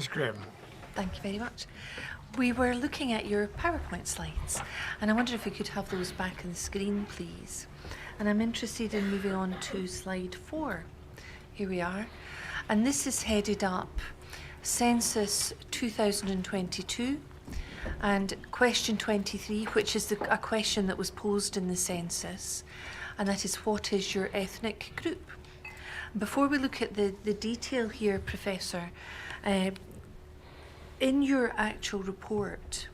Ms. Graham. Thank you very much. We were looking at your PowerPoint slides, and I wondered if we could have those back on the screen, please. And I'm interested in moving on to slide 4. Here we are. And this is headed up Census 2022 and question 23, which is a question that was posed in the census, and that is, what is your ethnic group? Before we look at the detail here, Professor, in your actual report,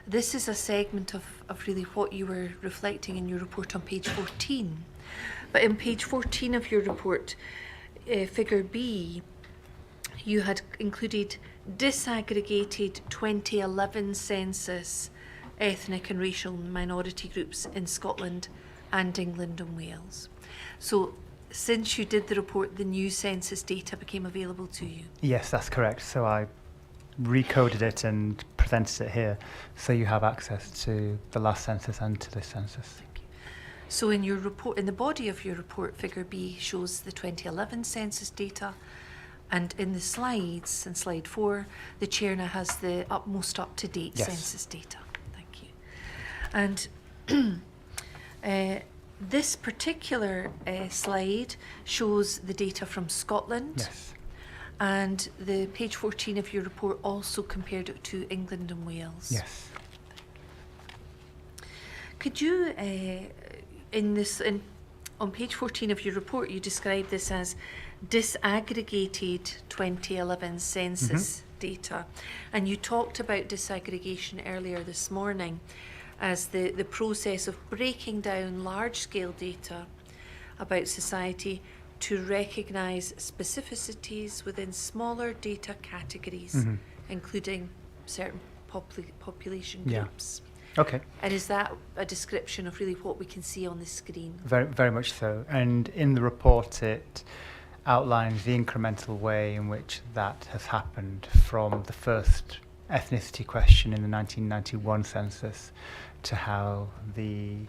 this is a segment of really what you were reflecting in your report on page 14. But in page 14 of your report, figure B, you had included disaggregated 2011 census ethnic and racial minority groups in Scotland and England and Wales. So since you did the report, the new census data became available to you? Yes, that's correct. So I recoded it and presented it here, so you have access to the last census and to this census. Thank you. So in your report, in the body of your report, figure B shows the 2011 census data, and in the slides, in slide 4, the chair now has the most up-to-date census data. Thank you. And this particular slide shows the data from Scotland. Yes. And the page 14 of your report also compared it to England and Wales. Yes. Could you, on page 14 of your report, you describe this as disaggregated 2011 census data, and you talked about disaggregation earlier this morning as the process of breaking down large-scale data about society to recognise specificities within smaller data categories, including certain population groups. Okay. And is that a description of really what we can see on the screen? Very, very much so. And in the report, it outlines the incremental way in which that has happened from the first ethnicity question in the 1991 census to how the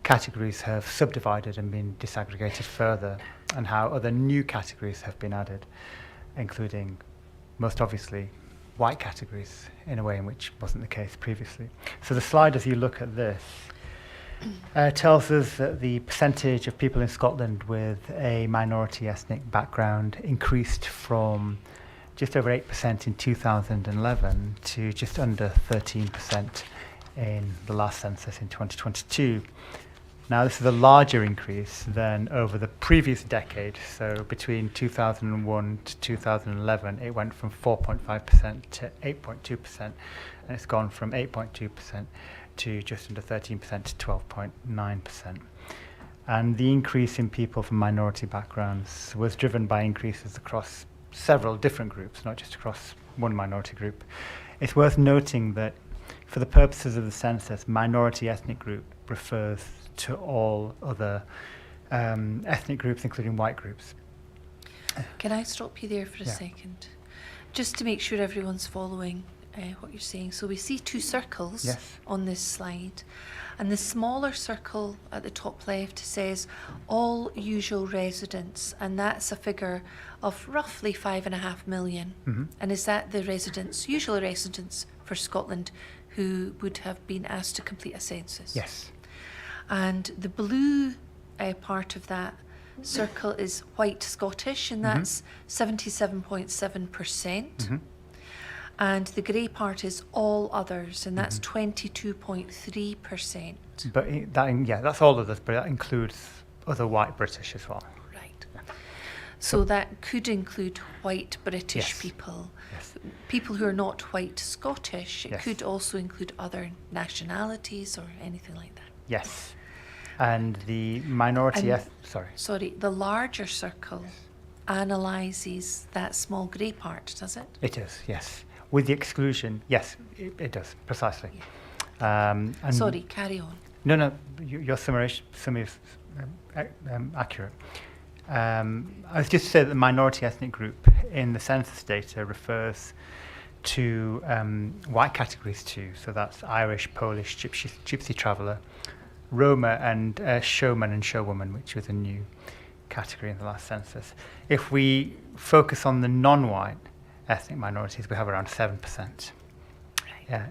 categories have subdivided and been disaggregated further, and how other new categories have been added, including, most obviously, white categories in a way in which wasn't the case previously. So the slide, as you look at this, tells us that the percentage of people in Scotland with a minority ethnic background increased from just over 8% in 2011 to just under 13% in the last census in 2022. Now, this is a larger increase than over the previous decade. So between 2001 to 2011, it went from 4.5% to 8.2%, and it's gone from 8.2% to just under 13% to 12.9%. And the increase in people from minority backgrounds was driven by increases across several different groups, not just across one minority group. It's worth noting that for the purposes of the census, minority ethnic group refers to all other ethnic groups, including white groups. Can I stop you there for a second? Just to make sure everyone's following what you're saying. So we see two circles on this slide, and the smaller circle at the top left says all usual residents, and that's a figure of roughly 5.5 million. And is that the usual residents for Scotland who would have been asked to complete a census? Yes. And the blue part of that circle is white Scottish, and that's 77.7%. And the grey part is all others, and that's 22.3%. But that's all others, but that includes other white British as well. Right. So that could include white British people, people who are not white Scottish. It could also include other nationalities or anything like that. Yes. And the minority... the larger circle analyses that small grey part, does it? It is, yes. With the exclusion, yes, it does, precisely. And carry on. No, your summary is accurate. I was just to say that the minority ethnic group in the census data refers to white categories too. So that's Irish, Polish, Gypsy traveller, Roma, and showman and showwoman, which was a new category in the last census. If we focus on the non-white ethnic minorities. We have around 7%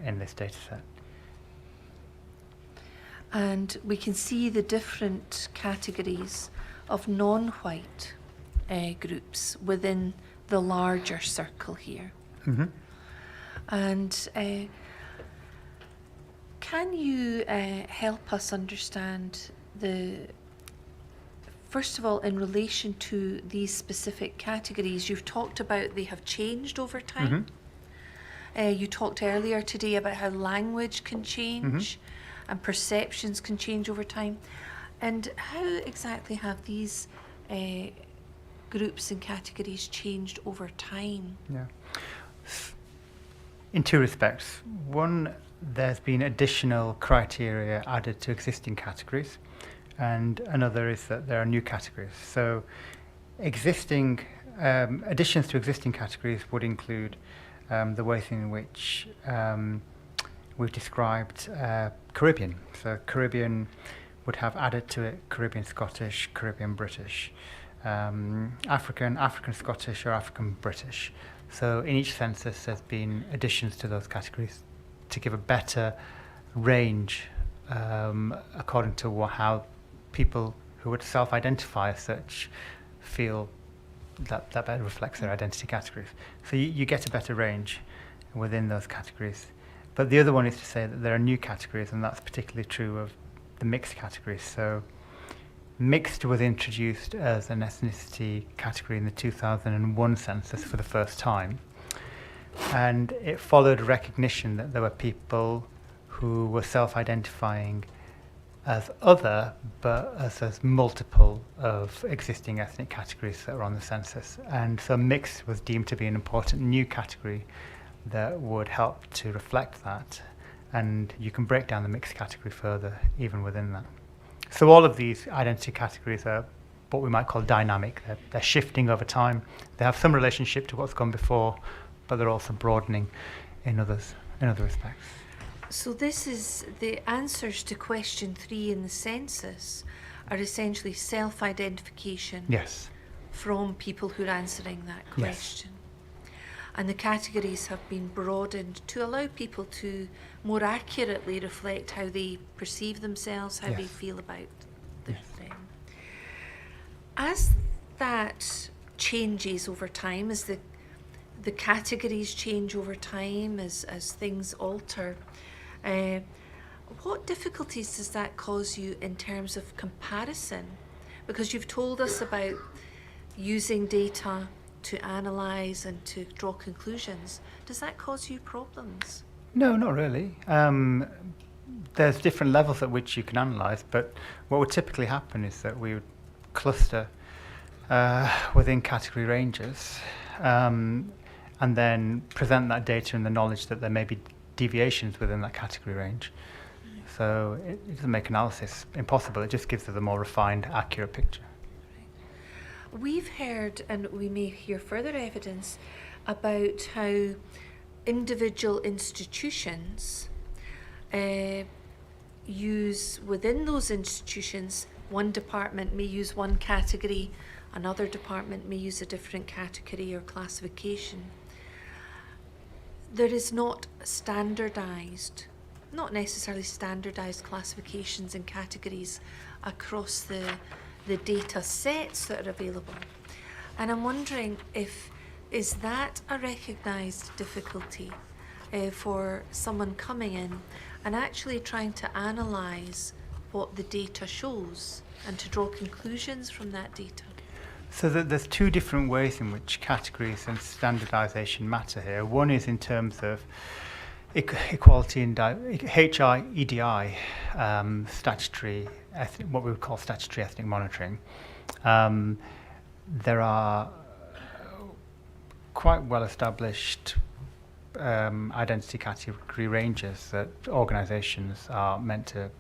in this data set. And we can see the different categories of non-white groups within the larger circle here. Mm-hmm. And can you help us understand first of all, in relation to these specific categories, you've talked about they have changed over time. Mm-hmm. You talked earlier today about how language can change and perceptions can change over time. And how exactly have these groups and categories changed over time? Yeah. In two respects. One, there's been additional criteria added to existing categories, and another is that there are new categories. So existing additions to existing categories would include the ways in which we've described Caribbean. So Caribbean would have added to it Caribbean Scottish, Caribbean British, African Scottish, or African British. So in each census there's been additions to those categories to give a better range according to how people who would self-identify as such feel that better reflects their identity categories. So you get a better range within those categories. But the other one is to say that there are new categories, and that's particularly true of the mixed categories. So mixed was introduced as an ethnicity category in the 2001 census for the first time. And it followed recognition that there were people who were self-identifying as other, but as multiple of existing ethnic categories that are on the census. And so mixed was deemed to be an important new category that would help to reflect that. And you can break down the mixed category further even within that. So all of these identity categories are what we might call dynamic. They're shifting over time. They have some relationship to what's gone before, but they're also broadening in other respects. So this is the answers to question 3 in the census are essentially self-identification. Yes. From people who are answering that question. Yes. And the categories have been broadened to allow people to more accurately reflect how they perceive themselves, how they feel about them. As that changes over time, as the categories change over time, as things alter, what difficulties does that cause you in terms of comparison? Because you've told us about using data to analyse and to draw conclusions. Does that cause you problems? No, not really. There's different levels at which you can analyse, but what would typically happen is that we would cluster within category ranges and then present that data in the knowledge that there may be deviations within that category range. So it doesn't make analysis impossible, it just gives us a more refined, accurate picture. We've heard, and we may hear further evidence, about how individual institutions use, within those institutions, one department may use one category, another department may use a different category or classification. There is not necessarily standardized classifications and categories across the data sets that are available. And I'm wondering is that a recognized difficulty for someone coming in and actually trying to analyze what the data shows and to draw conclusions from that data? So there's two different ways in which categories and standardization matter here. One is in terms of equality and HI-EDI, statutory, what we would call statutory ethnic monitoring. There are quite well-established identity category ranges that organisations are meant to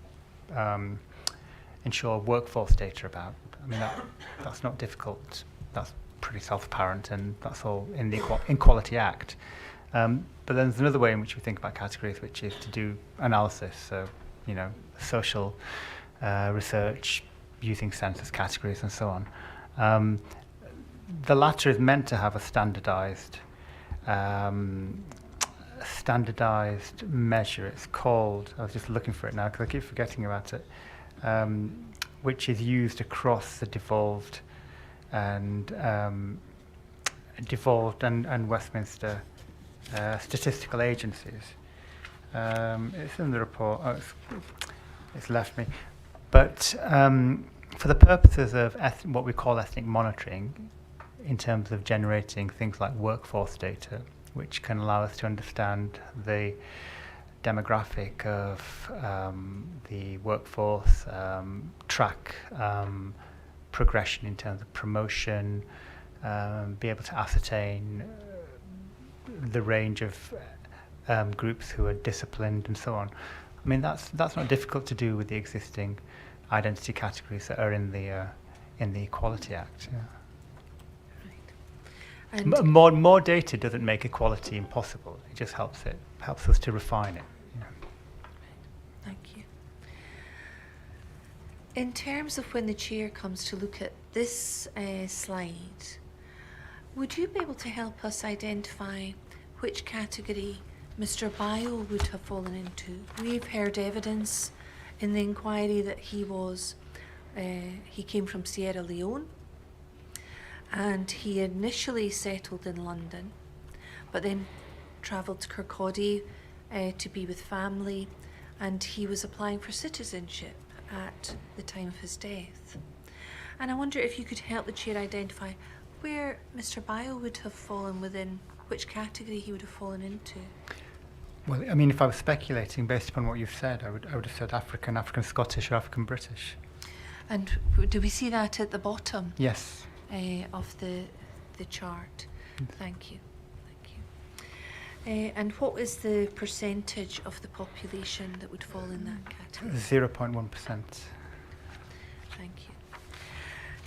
ensure workforce data about. I mean, that's not difficult. That's pretty self-apparent, and that's all in the Equality Act. But then there's another way in which we think about categories, which is to do analysis. So, social research using census categories and so on. The latter is meant to have a standardized standardized measure. It's called, I was just looking for it now because I keep forgetting about it, which is used across the devolved and Westminster statistical agencies. It's in the report. Oh, it's left me. But for the purposes of what we call ethnic monitoring, in terms of generating things like workforce data, which can allow us to understand the demographic of the workforce, track progression in terms of promotion, be able to ascertain the range of groups who are disciplined and so on. I mean, that's not difficult to do with the existing identity categories that are in the Equality Act. Yeah. And More data doesn't make equality impossible. It just helps us to refine it. Yeah. thank you. In terms of when the chair comes to look at this slide, would you be able to help us identify which category Mr. Bio would have fallen into? We've heard evidence in the inquiry that he came from Sierra Leone, and he initially settled in London, but then travelled to Kirkcaldy to be with family, and he was applying for citizenship at the time of his death. And I wonder if you could help the chair identify where Mr. Bio would have fallen within, which category he would have fallen into. Well, I mean, if I was speculating based upon what you've said, I would have said African Scottish, or African British. And do we see that at the bottom? Yes. Of the chart. Thank you. And what is the percentage of the population that would fall in that category? 0.1%. Thank you.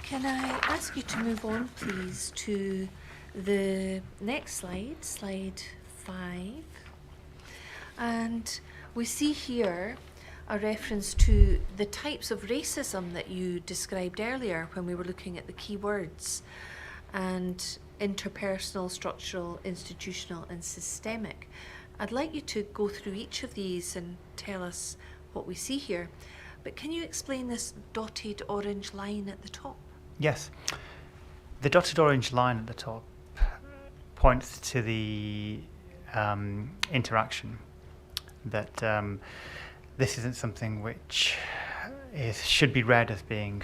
Can I ask you to move on, please, to the next slide, slide 5. And we see here a reference to the types of racism that you described earlier when we were looking at the key words, and interpersonal, structural, institutional and systemic. I'd like you to go through each of these and tell us what we see here, but can you explain this dotted orange line at the top? Yes. The dotted orange line at the top points to the interaction, that this isn't something which should be read as being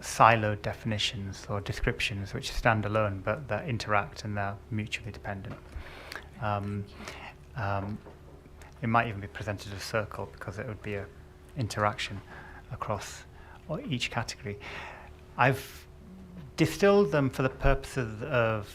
siloed definitions or descriptions which stand alone, but that interact and they're mutually dependent. It might even be presented as a circle because it would be an interaction across each category. I've distilled them for the purposes of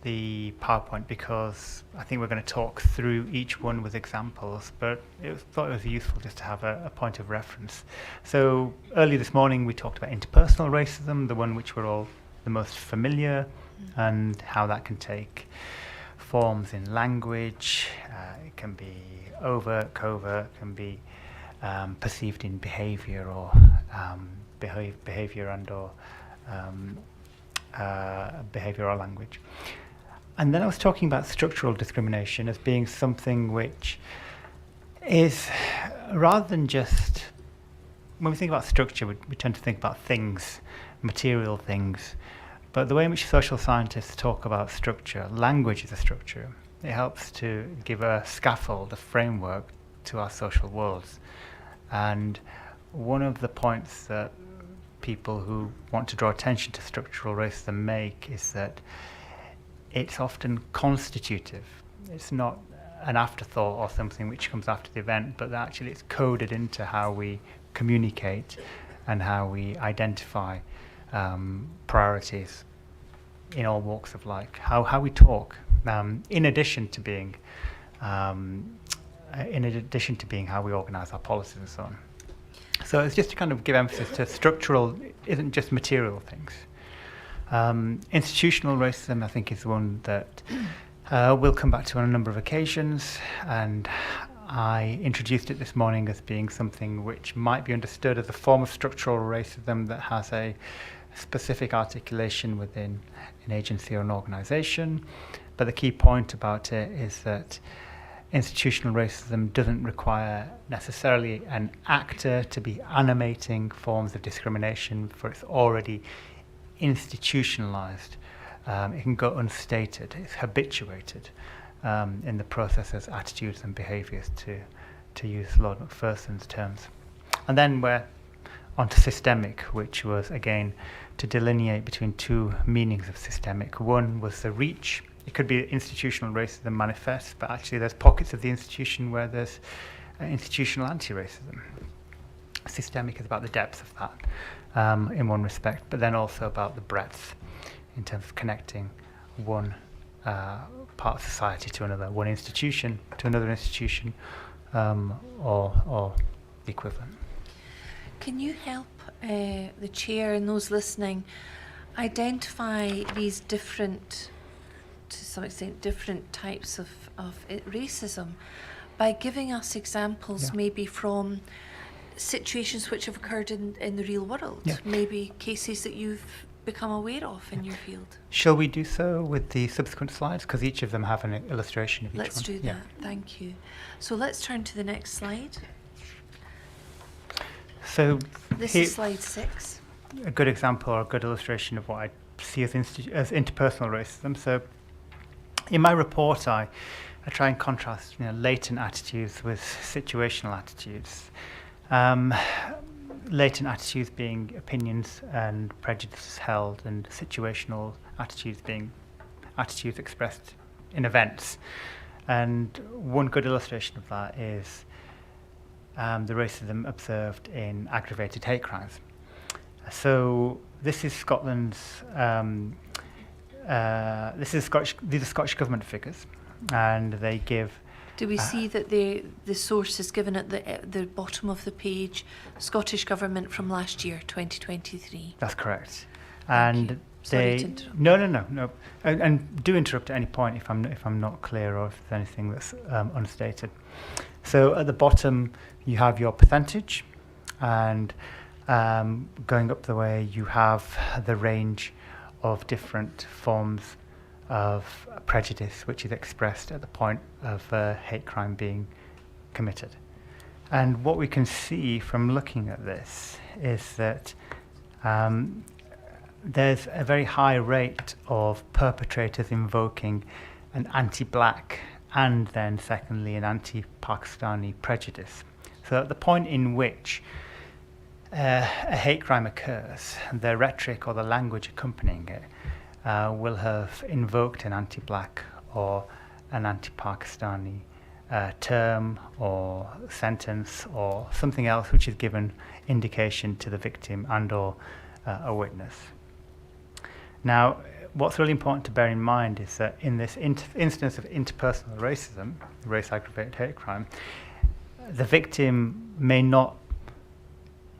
the PowerPoint because I think we're going to talk through each one with examples, but thought it was useful just to have a point of reference. So early this morning we talked about interpersonal racism, the one which we're all the most familiar, and how that can take forms in language. It can be overt, covert, can be perceived in behaviour or behaviour and or behaviour or language. And then I was talking about structural discrimination as being something which is, rather than just, when we think about structure, we tend to think about things, material things. But the way in which social scientists talk about structure, language is a structure. It helps to give a scaffold, a framework to our social worlds. And one of the points that people who want to draw attention to structural racism make is that it's often constitutive. It's not an afterthought or something which comes after the event, but actually it's coded into how we communicate and how we identify priorities in all walks of life, how we talk, in addition to being how we organise our policies and so on. So it's just to kind of give emphasis to structural isn't just material things. Institutional racism, I think, is one that we'll come back to on a number of occasions, and I introduced it this morning as being something which might be understood as a form of structural racism that has a specific articulation within an agency or an organisation, But the key point about it is that institutional racism doesn't require necessarily an actor to be animating forms of discrimination, for it's already institutionalized. It can go unstated. It's habituated in the processes, attitudes and behaviors, to use Lord Macpherson's terms. And then we're onto systemic, which was, again, to delineate between two meanings of systemic. One was the reach. It could be institutional racism manifests, but actually there's pockets of the institution where there's institutional anti-racism. Systemic is about the depth of that in one respect, but then also about the breadth in terms of connecting one part of society to another, one institution to another institution, or the equivalent. Can you help the chair and those listening identify these different, to some extent, different types of racism by giving us examples maybe from situations which have occurred in the real world, maybe cases that you've become aware of in your field? Shall we do so with the subsequent slides? Because each of them have an illustration of each one. Let's do that, thank you. So let's turn to the next slide. So this is slide 6. A good example or a good illustration of what I see as interpersonal racism. So in my report, I try and contrast latent attitudes with situational attitudes. Latent attitudes being opinions and prejudices held, and situational attitudes being attitudes expressed in events. And one good illustration of that is the racism observed in aggravated hate crimes. So this is Scotland's, these are Scottish government figures, and they give. Do we see that the source is given at the bottom of the page, Scottish Government from last year, 2023? That's correct. And Sorry to interrupt. No. And do interrupt at any point if I'm not clear or if there's anything that's unstated. So at the bottom you have your percentage, and going up the way you have the range of different forms of prejudice which is expressed at the point of hate crime being committed. And what we can see from looking at this is that there's a very high rate of perpetrators invoking an anti-black and then secondly an anti-Pakistani prejudice. So at the point in which a hate crime occurs, the rhetoric or the language accompanying it will have invoked an anti-black or an anti-Pakistani term or sentence or something else which is given indication to the victim and or a witness. Now, what's really important to bear in mind is that in this instance of interpersonal racism, race-aggravated hate crime, the victim may not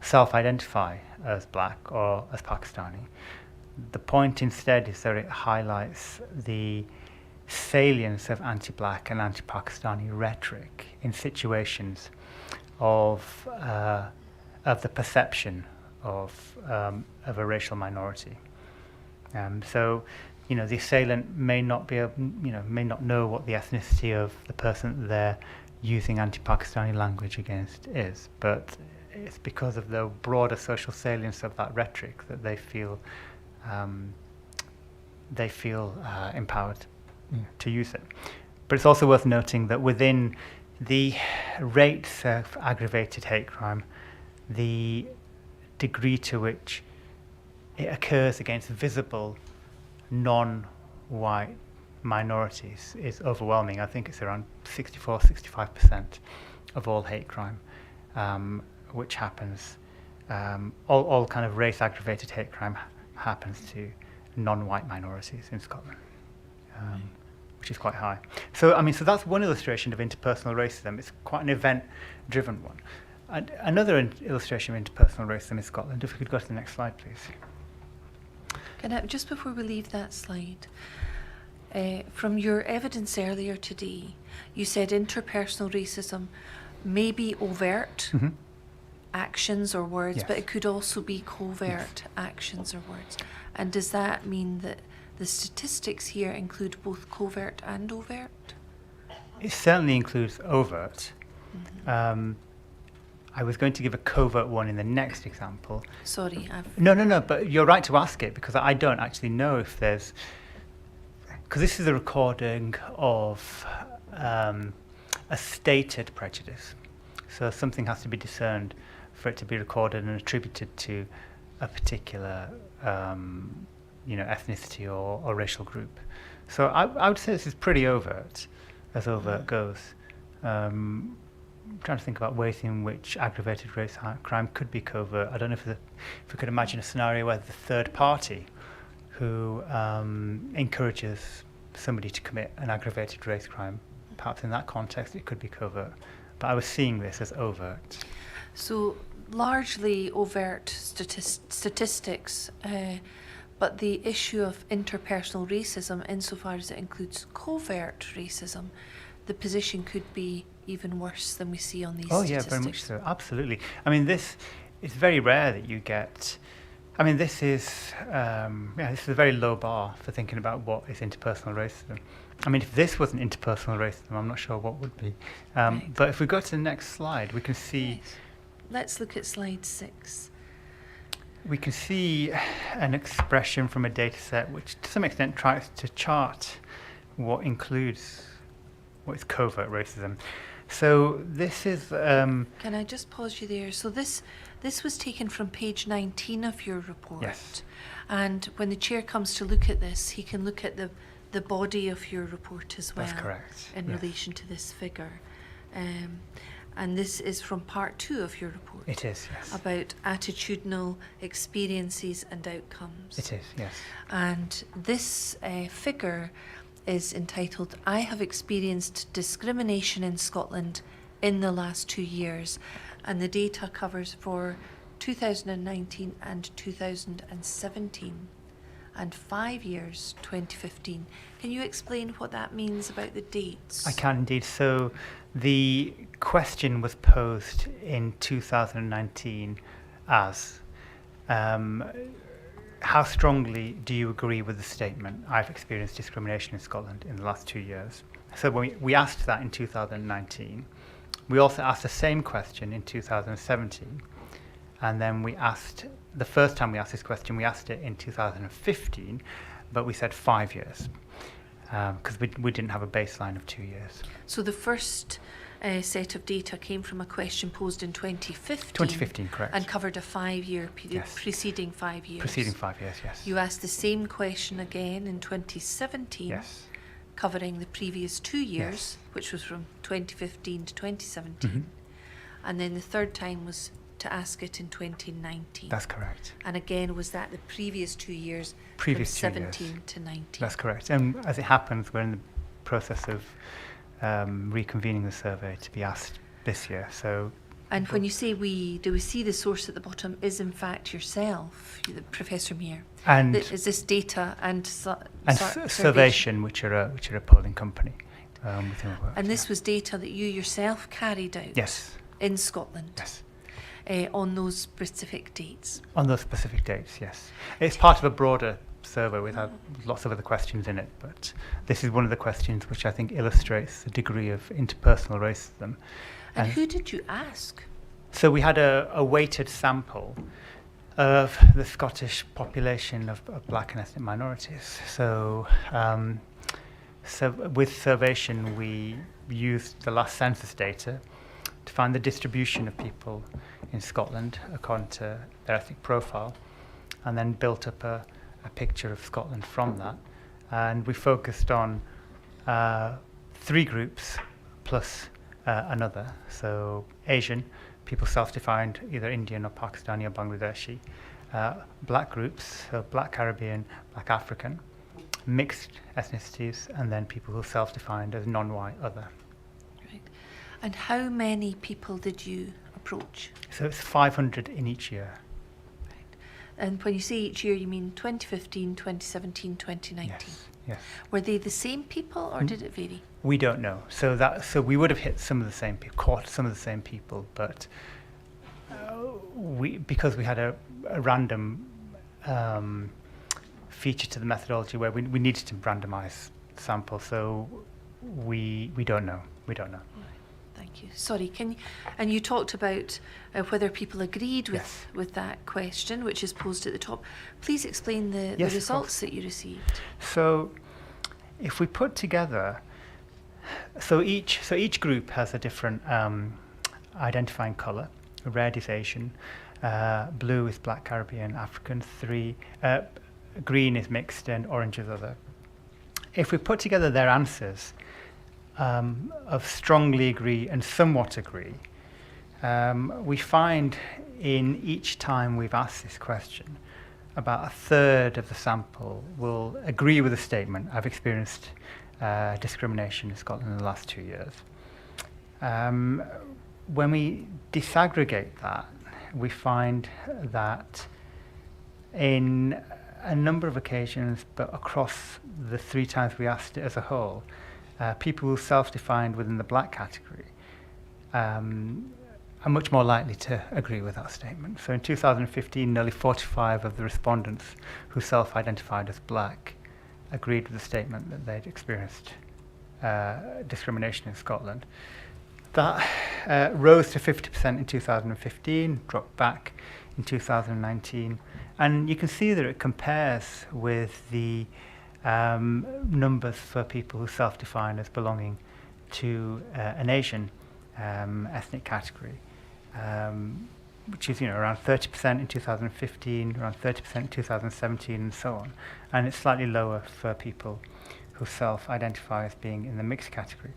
self-identify as black or as Pakistani. The point instead is that it highlights the salience of anti-black and anti-Pakistani rhetoric in situations of the perception of a racial minority. So, the assailant may not be may not know what the ethnicity of the person that they're using anti-Pakistani language against is, but it's because of the broader social salience of that rhetoric that they feel empowered to use it. But it's also worth noting that within the rates of aggravated hate crime, the degree to which it occurs against visible non-white minorities is overwhelming. I think it's around 65% of all hate crime, which happens, all kind of race-aggravated hate crime happens to non-white minorities in Scotland, which is quite high. So that's one illustration of interpersonal racism. It's quite an event-driven one. And another illustration of interpersonal racism in Scotland, if we could go to the next slide, please. Just before we leave that slide, from your evidence earlier today, you said interpersonal racism may be overt actions or words, yes, but it could also be covert actions or words. And does that mean that the statistics here include both covert and overt? It certainly includes overt. I was going to give a covert one in the next example. Sorry, No, but you're right to ask it, because I don't actually know if there's... Because this is a recording of a stated prejudice. So something has to be discerned for it to be recorded and attributed to a particular ethnicity or racial group. So I would say this is pretty overt, as overt goes. I'm trying to think about ways in which aggravated race crime could be covert. I don't know if we could imagine a scenario where the third party who encourages somebody to commit an aggravated race crime, perhaps in that context it could be covert. But I was seeing this as overt. So largely overt statistics, but the issue of interpersonal racism, insofar as it includes covert racism, the position could be even worse than we see on these statistics. Oh yeah, very much so, absolutely. I mean, it's very rare that you get... I mean, this is a very low bar for thinking about what is interpersonal racism. I mean, if this wasn't interpersonal racism, I'm not sure what would be. Right. But if we go to the next slide, we can see... Yes. Let's look at slide 6. We can see an expression from a data set which to some extent tries to chart what is covert racism. So this is... Can I just pause you there? So this was taken from page 19 of your report. Yes. And when the chair comes to look at this, he can look at the body of your report as well. That's correct. In yes. relation to this figure. And this is from part 2 of your report. It is, yes. About attitudinal experiences and outcomes. It is, yes. And this figure is entitled, I have experienced discrimination in Scotland in the last 2 years. And the data covers for 2019 and 2017. And 5 years, 2015. Can you explain what that means about the dates? I can indeed. So the question was posed in 2019 as, how strongly do you agree with the statement, I've experienced discrimination in Scotland in the last 2 years? So when we asked that in 2019, we also asked the same question in 2017. And then the first time we asked this question, we asked it in 2015, but we said 5 years, because we didn't have a baseline of 2 years. So the first set of data came from a question posed in 2015. 2015, correct. And covered a 5-year period, Yes. preceding 5 years. Preceding 5 years, yes. You asked the same question again in 2017. Yes. Covering the previous 2 years, Yes. which was from 2015 to 2017. Mm-hmm. And then the third time was to ask it in 2019. That's correct. And again, was that the previous 2 years, Previous from 2 years. 17 to 19? That's correct. And as it happens, we're in the process of reconvening the survey to be asked this year. So. And when you say we, do we see the source at the bottom is in fact yourself, Professor Meer? And is this data and Survation, which are a polling company within our work. And this was data that you yourself carried out? Yes. In Scotland? Yes. On those specific dates? On those specific dates, yes. It's part of a broader survey with lots of other questions in it, but this is one of the questions which I think illustrates the degree of interpersonal racism. And who did you ask? So we had a weighted sample of the Scottish population of black and ethnic minorities. So with Survation, we used the last census data to find the distribution of people in Scotland according to their ethnic profile, and then built up a picture of Scotland from that. And we focused on 3 groups plus another. So Asian, people self-defined, either Indian or Pakistani or Bangladeshi. Black groups, so Black Caribbean, Black African, mixed ethnicities, and then people who self-defined as non-white other. Right. And how many people did you approach? So it's 500 in each year. Right. And when you say each year, you mean 2015, 2017, 2019? Yes. Were they the same people, or did it vary? We don't know. So we would have hit some of the same people, caught some of the same people, but because we had a random feature to the methodology where we needed to randomise sample, so we don't know. We don't know. Thank you. Sorry, and you talked about whether people agreed with, Yes. with that question, which is posed at the top. Please explain the Yes, of results course. that you received. So if we put together, so each group has a different identifying colour. Red is Asian, blue is Black, Caribbean, African, green is mixed, and orange is other. If we put together their answers of strongly agree and somewhat agree, we find in each time we've asked this question, about a third of the sample will agree with the statement, I've experienced discrimination in Scotland in the last 2 years. When we disaggregate that, we find that in a number of occasions, but across the 3 times we asked it as a whole, people who self-defined within the Black category are much more likely to agree with that statement. So in 2015, nearly 45 of the respondents who self-identified as Black agreed with the statement that they'd experienced discrimination in Scotland. That rose to 50% in 2015, dropped back in 2019, and you can see that it compares with the numbers for people who self-define as belonging to an Asian ethnic category, which is around 30% in 2015, around 30% in 2017, and so on. And it's slightly lower for people who self-identify as being in the mixed category.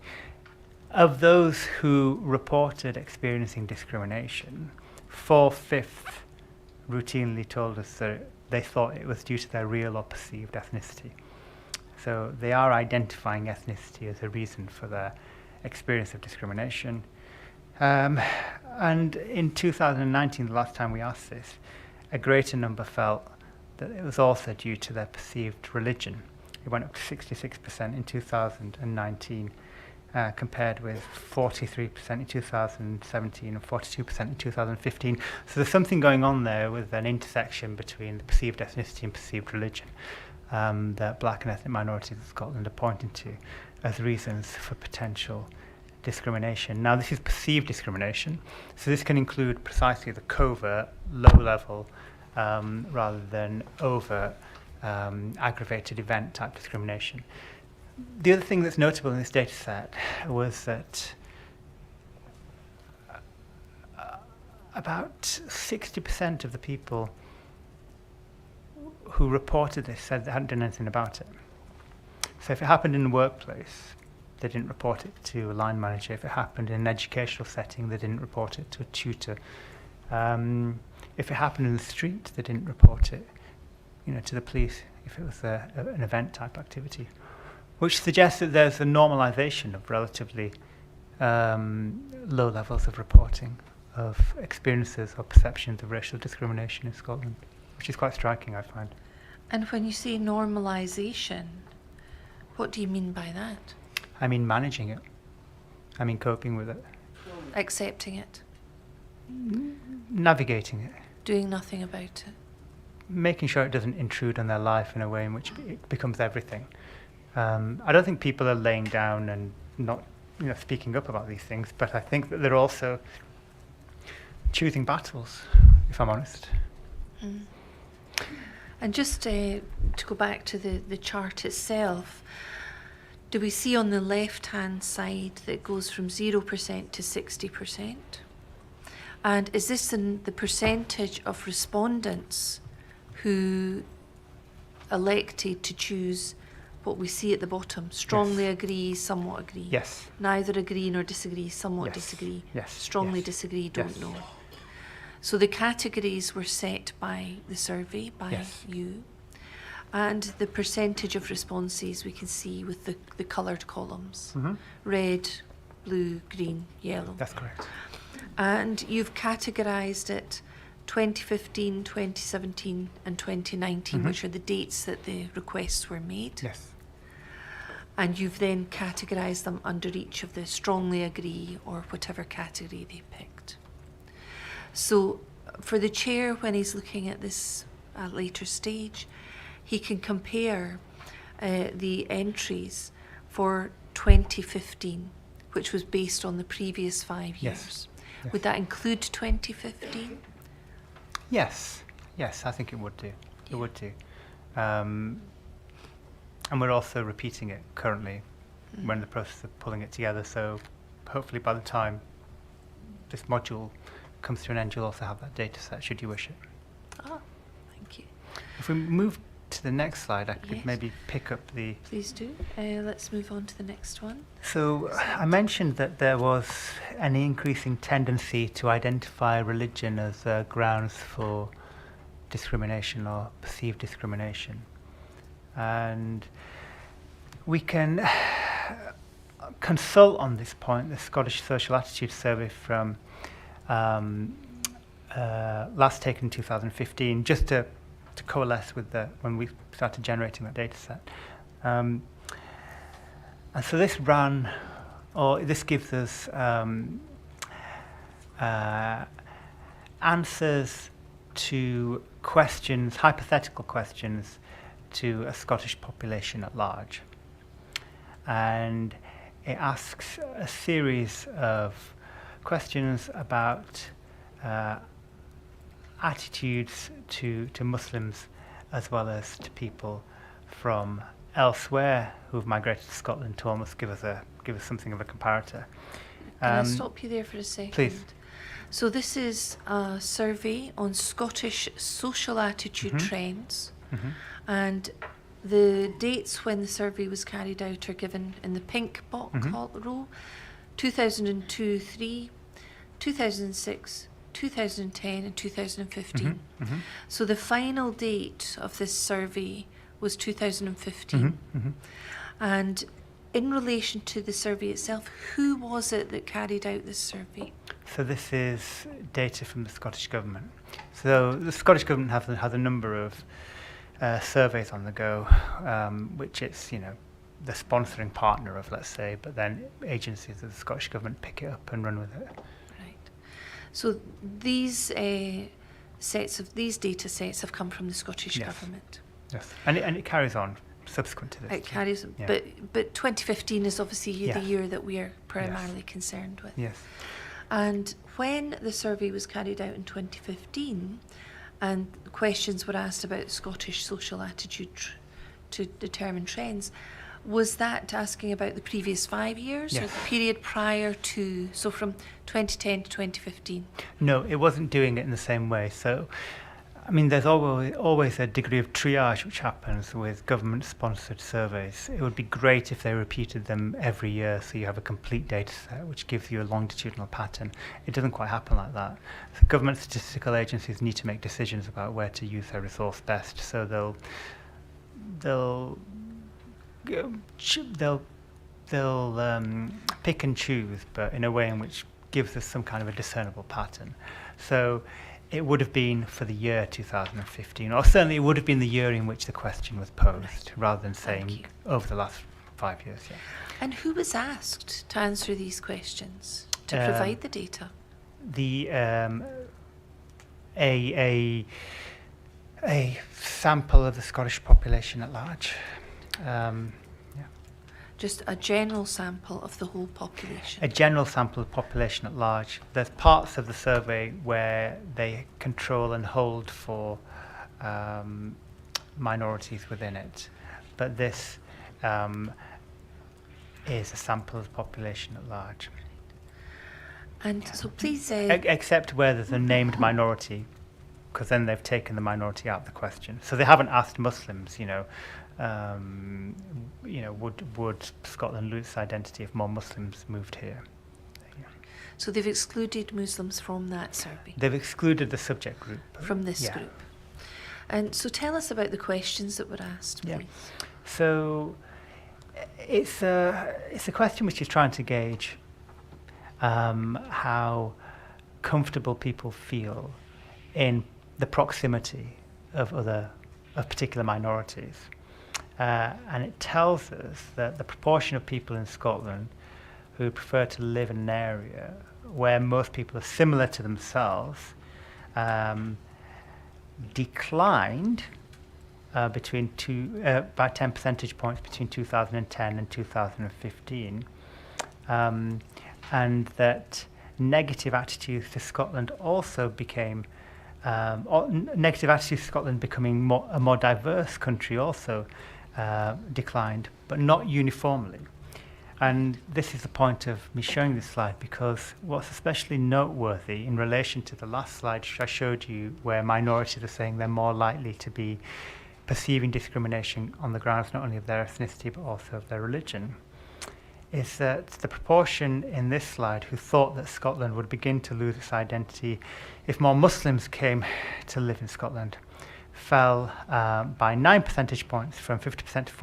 Of those who reported experiencing discrimination, 4/5 routinely told us that they thought it was due to their real or perceived ethnicity. So they are identifying ethnicity as a reason for their experience of discrimination. And in 2019, the last time we asked this, a greater number felt that it was also due to their perceived religion. It went up to 66% in 2019, compared with 43% in 2017 and 42% in 2015. So there's something going on there with an intersection between the perceived ethnicity and perceived religion that Black and ethnic minorities in Scotland are pointing to as reasons for potential discrimination. Now, this is perceived discrimination, so this can include precisely the covert, low-level, rather than overt, aggravated event type discrimination. The other thing that's notable in this data set was that about 60% of the people who reported this said they hadn't done anything about it. So if it happened in the workplace, they didn't report it to a line manager. If it happened in an educational setting, they didn't report it to a tutor. If it happened in the street, they didn't report it, to the police if it was an event type activity, which suggests that there's a normalisation of relatively low levels of reporting of experiences or perceptions of racial discrimination in Scotland, which is quite striking, I find. And when you say normalisation, what do you mean by that? I mean managing it. I mean coping with it. Accepting it? Navigating it. Doing nothing about it? Making sure it doesn't intrude on their life in a way in which it becomes everything. I don't think people are laying down and not speaking up about these things, but I think that they're also choosing battles, if I'm honest. Mm. And just to go back to the chart itself, do we see on the left-hand side that it goes from 0% to 60%? And is this the percentage of respondents who elected to choose what we see at the bottom? Strongly Yes. agree, somewhat agree. Yes. Neither agree nor disagree, somewhat Yes. disagree. Yes. Strongly Yes. disagree, don't Yes. know. So the categories were set by the survey, by Yes. you. And the percentage of responses we can see with the coloured columns. Mm-hmm. Red, blue, green, yellow. That's correct. And you've categorised it 2015, 2017 and 2019, Mhm. which are the dates that the requests were made. Yes. And you've then categorised them under each of the strongly agree or whatever category they picked. So for the chair, when he's looking at this later stage, he can compare the entries for 2015, which was based on the previous 5 years. Yes. Yes. Would that include 2015? Yes, I think it would do. It would do. And we're also repeating it currently. We're in the process of pulling it together, so hopefully by the time this module comes to an end, you'll also have that data set, should you wish it. Ah, thank you. If we move to the next slide, I could Yes. maybe pick up the... Please do. Let's move on to the next one. So I mentioned that there was an increasing tendency to identify religion as grounds for discrimination or perceived discrimination. And we can consult on this point the Scottish Social Attitude Survey from last taken in 2015, just to coalesce with when we started generating that data set. And so this this gives us answers to questions, hypothetical questions, to a Scottish population at large. And it asks a series of questions about attitudes to Muslims as well as to people from elsewhere who've migrated to Scotland to almost give us something of a comparator. Can I stop you there for a second? Please. So this is a survey on Scottish social attitude trends, and the dates when the survey was carried out are given in the pink box row: 2002-3, 2006, 2010 and 2015. So the final date of this survey was 2015. And in relation to the survey itself, who was it that carried out this survey? So this is data from the Scottish Government. So the Scottish Government has a number of surveys on the go, which it's, the sponsoring partner of, let's say, but then agencies of the Scottish Government pick it up and run with it. So these data sets have come from the Scottish Government. Yes, and it carries on subsequent to this. It carries on, but 2015 is obviously the year that we are primarily concerned with. Yes. And when the survey was carried out in 2015, and questions were asked about Scottish social attitude to determine trends, was that asking about the previous 5 years or the period prior to, so from 2010 to 2015? No, it wasn't doing it in the same way. So, I mean, there's always a degree of triage which happens with government-sponsored surveys. It would be great if they repeated them every year so you have a complete data set which gives you a longitudinal pattern. It doesn't quite happen like that. So government statistical agencies need to make decisions about where to use their resource best. So they'll pick and choose, but in a way in which gives us some kind of a discernible pattern. So it would have been for the year 2015, or certainly it would have been the year in which the question was posed, rather than saying over the last 5 years. Yeah. And who was asked to answer these questions, to provide the data? A sample of the Scottish population at large. Just a general sample of the whole population? A general sample of the population at large. There's parts of the survey where they control and hold for minorities within it, but this is a sample of the population at large. And so please... except where there's a named minority, because then they've taken the minority out of the question. So they haven't asked Muslims, would Scotland lose its identity if more Muslims moved here? So they've excluded Muslims from that survey? They've excluded the subject group. From this group. And so tell us about the questions that were asked, please. So it's a question which is trying to gauge how comfortable people feel in the proximity of particular minorities. And it tells us that the proportion of people in Scotland who prefer to live in an area where most people are similar to themselves declined by 10 percentage points between 2010 and 2015, and that negative attitudes to Scotland also became negative attitudes to Scotland becoming a more diverse country also declined, but not uniformly. And this is the point of me showing this slide, because what's especially noteworthy in relation to the last slide I showed you, where minorities are saying they're more likely to be perceiving discrimination on the grounds not only of their ethnicity but also of their religion, is that the proportion in this slide who thought that Scotland would begin to lose its identity if more Muslims came to live in Scotland fell by 9 percentage points, from 50% to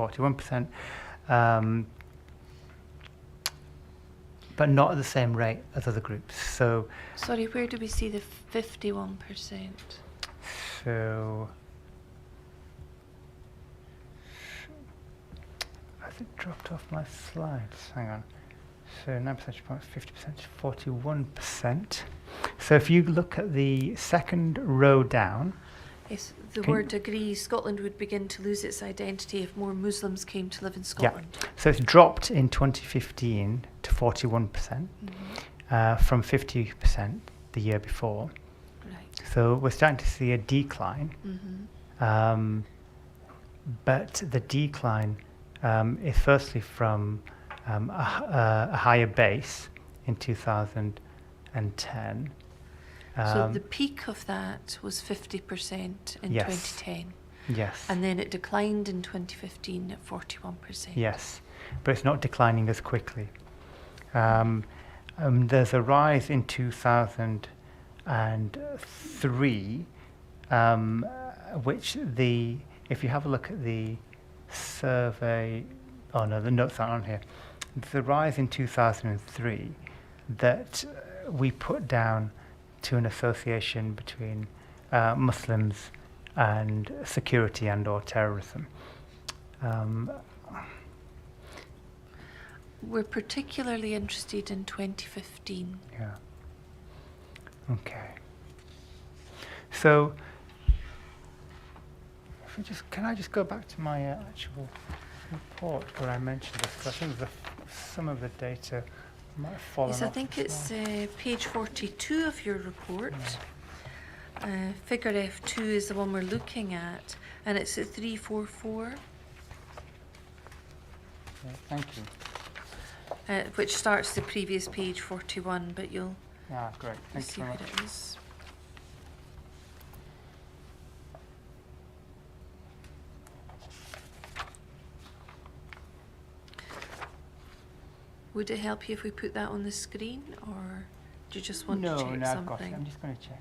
41%, but not at the same rate as other groups. So, sorry, where do we see the 51%? So, has it dropped off my slides? Hang on. So 9 percentage points, 50% to 41%. So if you look at the second row down. Yes, the word agrees. Scotland would begin to lose its identity if more Muslims came to live in Scotland. Yeah. So it's dropped in 2015 to 41%, from 50% the year before. Right. So we're starting to see a decline. But the decline is firstly from a higher base in 2010. So the peak of that was 50% in 2010. Yes. And then it declined in 2015 at 41%. Yes, but it's not declining as quickly. There's a rise in 2003, which if you have a look at the survey, the notes aren't on here. There's a rise in 2003 that we put down to an association between Muslims and security and or terrorism. We're particularly interested in 2015. Yeah. Okay. So, can I just go back to my actual report where I mentioned this? 'Cause I think some of the data might have fallen off. Yes, I think it's page 42 of your report. Figure F2 is the one we're looking at, and it's at 344. Yeah, thank you. Which starts the previous page 41, but you'll Great. Thank see you very what much. it is. Would it help you if we put that on the screen, or do you just want to check I've something? got it. I'm just going to check it.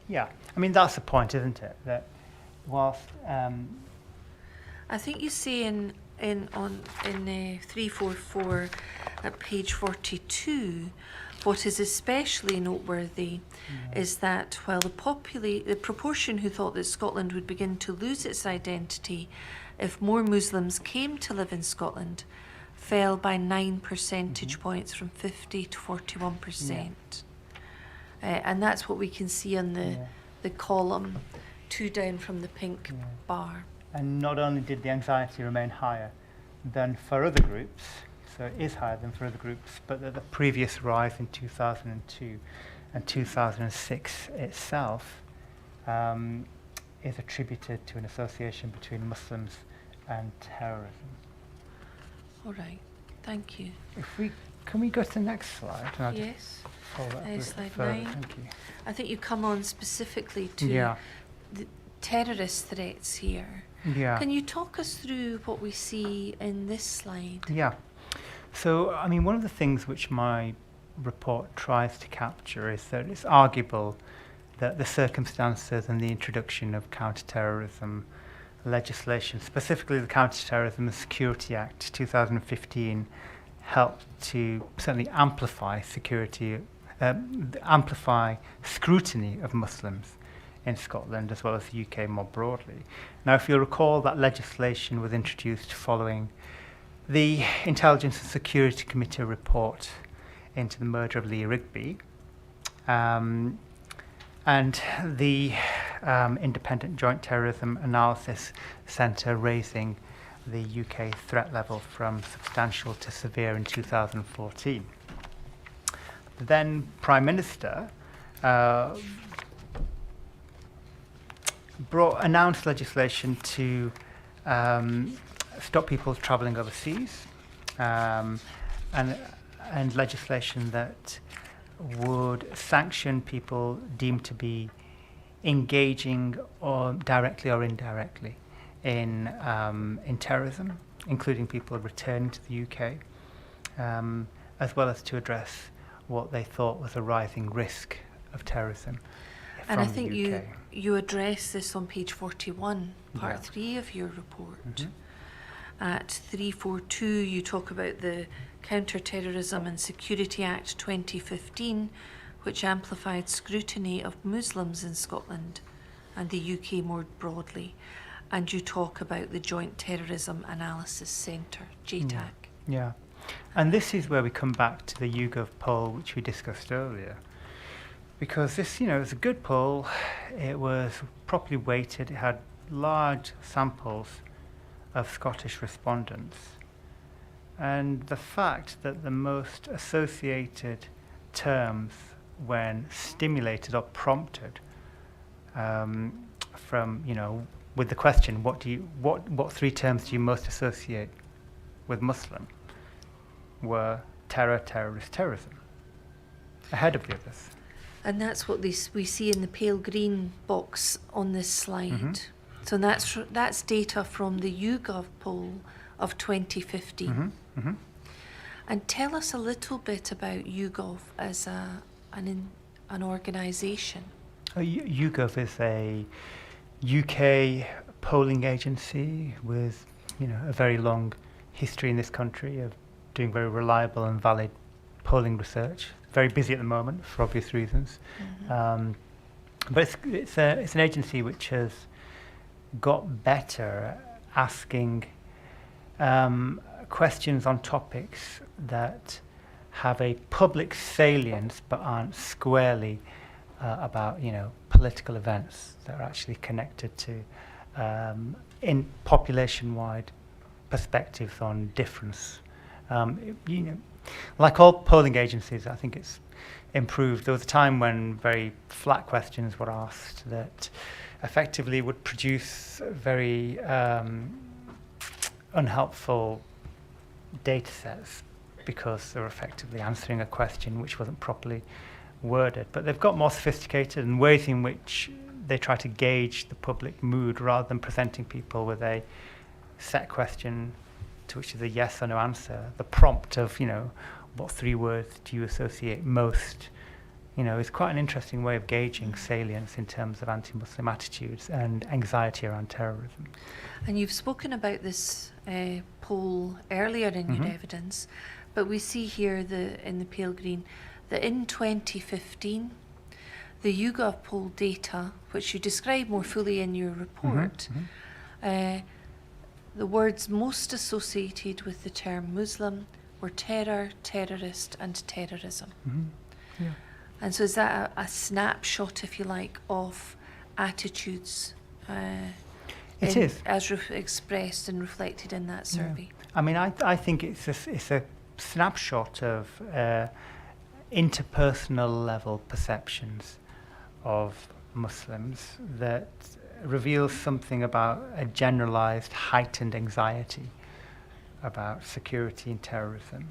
Yeah, I mean that's the point, isn't it? That whilst I think you see in 344 at page 42, what is especially noteworthy is that while the proportion who thought that Scotland would begin to lose its identity if more Muslims came to live in Scotland fell by 9 percentage points, from 50 to 41%. And that's what we can see on the column 2 down from the pink bar. And not only did the anxiety remain higher than for other groups, so it is higher than for other groups, but that the previous rise in 2002 and 2006 itself is attributed to an association between Muslims and terrorism. All right, thank you. Can we go to the next slide? And I'll just Yes, follow that a little slide further. 9. Thank you. I think you come on specifically to the terrorist threats here. Yeah. Can you talk us through what we see in this slide? Yeah. So, I mean, one of the things which my report tries to capture is that it's arguable that the circumstances and the introduction of counter-terrorism legislation, specifically the Counter-Terrorism and Security Act 2015, helped to certainly amplify scrutiny of Muslims in Scotland as well as the UK more broadly. Now, if you'll recall, that legislation was introduced following the Intelligence and Security Committee report into the murder of Leah Rigby. And the Independent Joint Terrorism Analysis Centre raising the UK threat level from substantial to severe in 2014. The then Prime Minister announced legislation to stop people travelling overseas, and legislation that would sanction people deemed to be engaging or directly or indirectly in terrorism, including people returning to the UK, as well as to address what they thought was a rising risk of terrorism. And I think you address this on page 41, part Yeah. 3 of your report. Mhm. At 342, you talk about the Counter-Terrorism and Security Act 2015, which amplified scrutiny of Muslims in Scotland and the UK more broadly. And you talk about the Joint Terrorism Analysis Centre, JTAC. Yeah. And this is where we come back to the YouGov poll, which we discussed earlier. Because this, is a good poll. It was properly weighted. It had large samples of Scottish respondents. And the fact that the most associated terms when stimulated or prompted from, with the question, what 3 terms do you most associate with Muslim, were terror, terrorist, terrorism, ahead of the others. And that's what we see in the pale green box on this slide. Mhm. So that's data from the YouGov poll of 2015. Mm-hmm. Mm-hmm. And tell us a little bit about YouGov as an organisation. YouGov is a UK polling agency with, a very long history in this country of doing very reliable and valid polling research. Very busy at the moment for obvious reasons. Mm-hmm. But it's an agency which has got better at asking questions on topics that have a public salience but aren't squarely about political events that are actually connected to in population-wide perspectives on difference. Like all polling agencies, I think it's improved. There was a time when very flat questions were asked that effectively would produce very unhelpful data sets because they were effectively answering a question which wasn't properly worded. But they've got more sophisticated in ways in which they try to gauge the public mood rather than presenting people with a set question to which is a yes or no answer. The prompt of, what 3 words do you associate most, is quite an interesting way of gauging salience in terms of anti-Muslim attitudes and anxiety around terrorism. And you've spoken about this poll earlier in your evidence, but we see here in the pale green that in 2015, the YouGov poll data, which you describe more fully in your report, the words most associated with the term Muslim were terror, terrorist, and terrorism. Mm-hmm. Yeah. And so is that a snapshot, if you like, of attitudes It is. as expressed and reflected in that survey? Yeah. I mean, I think it's a snapshot of interpersonal level perceptions of Muslims that reveals something about a generalized heightened anxiety about security and terrorism,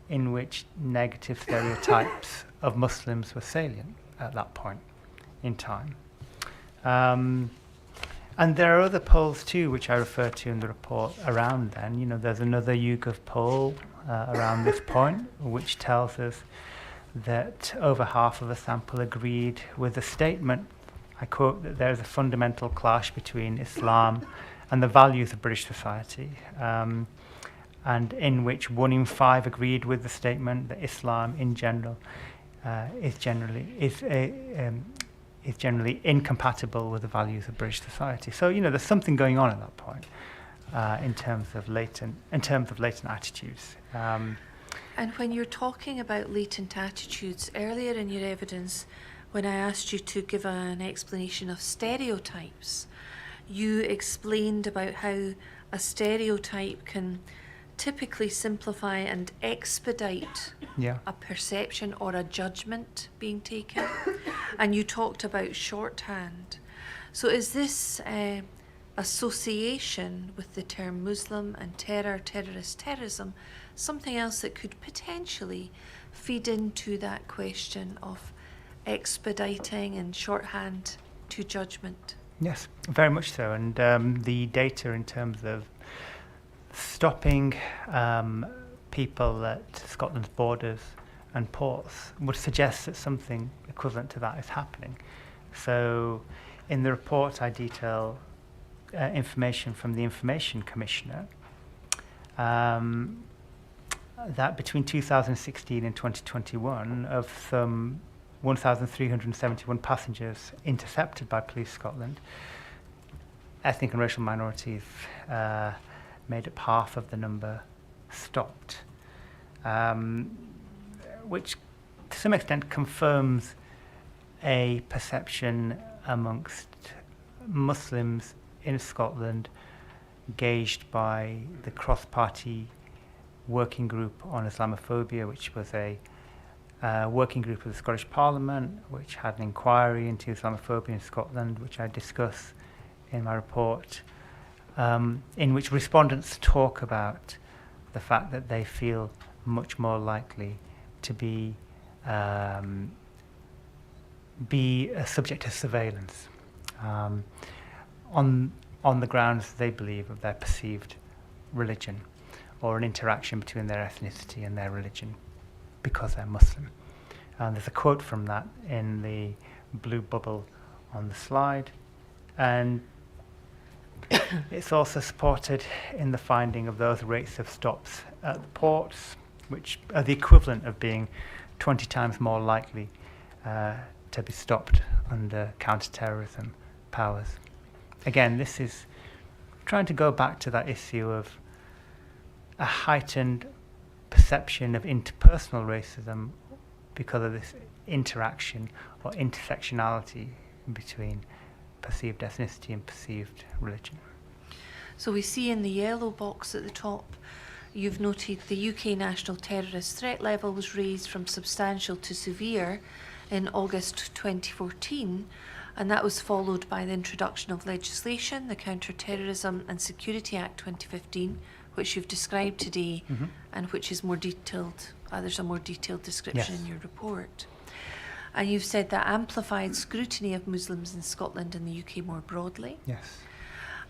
in which negative stereotypes of Muslims were salient at that point in time. And there are other polls too, which I refer to in the report around then. There's another YouGov poll around this point, which tells us that over half of the sample agreed with the statement, I quote, that there is a fundamental clash between Islam and the values of British society, and in which 1 in 5 agreed with the statement that Islam in general is generally incompatible with the values of British society. So there's something going on at that point in terms of latent attitudes. And when you're talking about latent attitudes, earlier in your evidence, when I asked you to give an explanation of stereotypes, you explained about how a stereotype can typically simplify and expedite a perception or a judgment being taken. And you talked about shorthand. So is this association with the term Muslim and terrorist, terrorism, something else that could potentially feed into that question of expediting and shorthand to judgment? Yes, very much so. And the data in terms of stopping people at Scotland's borders and ports would suggest that something equivalent to that is happening. So in the report I detail information from the Information Commissioner that between 2016 and 2021, of some 1,371 passengers intercepted by Police Scotland, ethnic and racial minorities made up half of the number stopped, which to some extent confirms a perception amongst Muslims in Scotland gauged by the cross-party working group on Islamophobia, which was a working group of the Scottish Parliament, which had an inquiry into Islamophobia in Scotland, which I discuss in my report, in which respondents talk about the fact that they feel much more likely to be subject to surveillance on the grounds they believe of their perceived religion, or an interaction between their ethnicity and their religion because they're Muslim. There's a quote from that in the blue bubble on the slide, and it's also supported in the finding of those rates of stops at the ports, which are the equivalent of being 20 times more likely to be stopped under counter-terrorism powers. Again, this is trying to go back to that issue of a heightened perception of interpersonal racism because of this interaction or intersectionality between perceived ethnicity and perceived religion. So we see in the yellow box at the top, you've noted the UK national terrorist threat level was raised from substantial to severe in August 2014, and that was followed by the introduction of legislation, the Counter-Terrorism and Security Act 2015, which you've described today, and which is more detailed. There's a more detailed description in your report. And you've said that amplified scrutiny of Muslims in Scotland and the UK more broadly. Yes.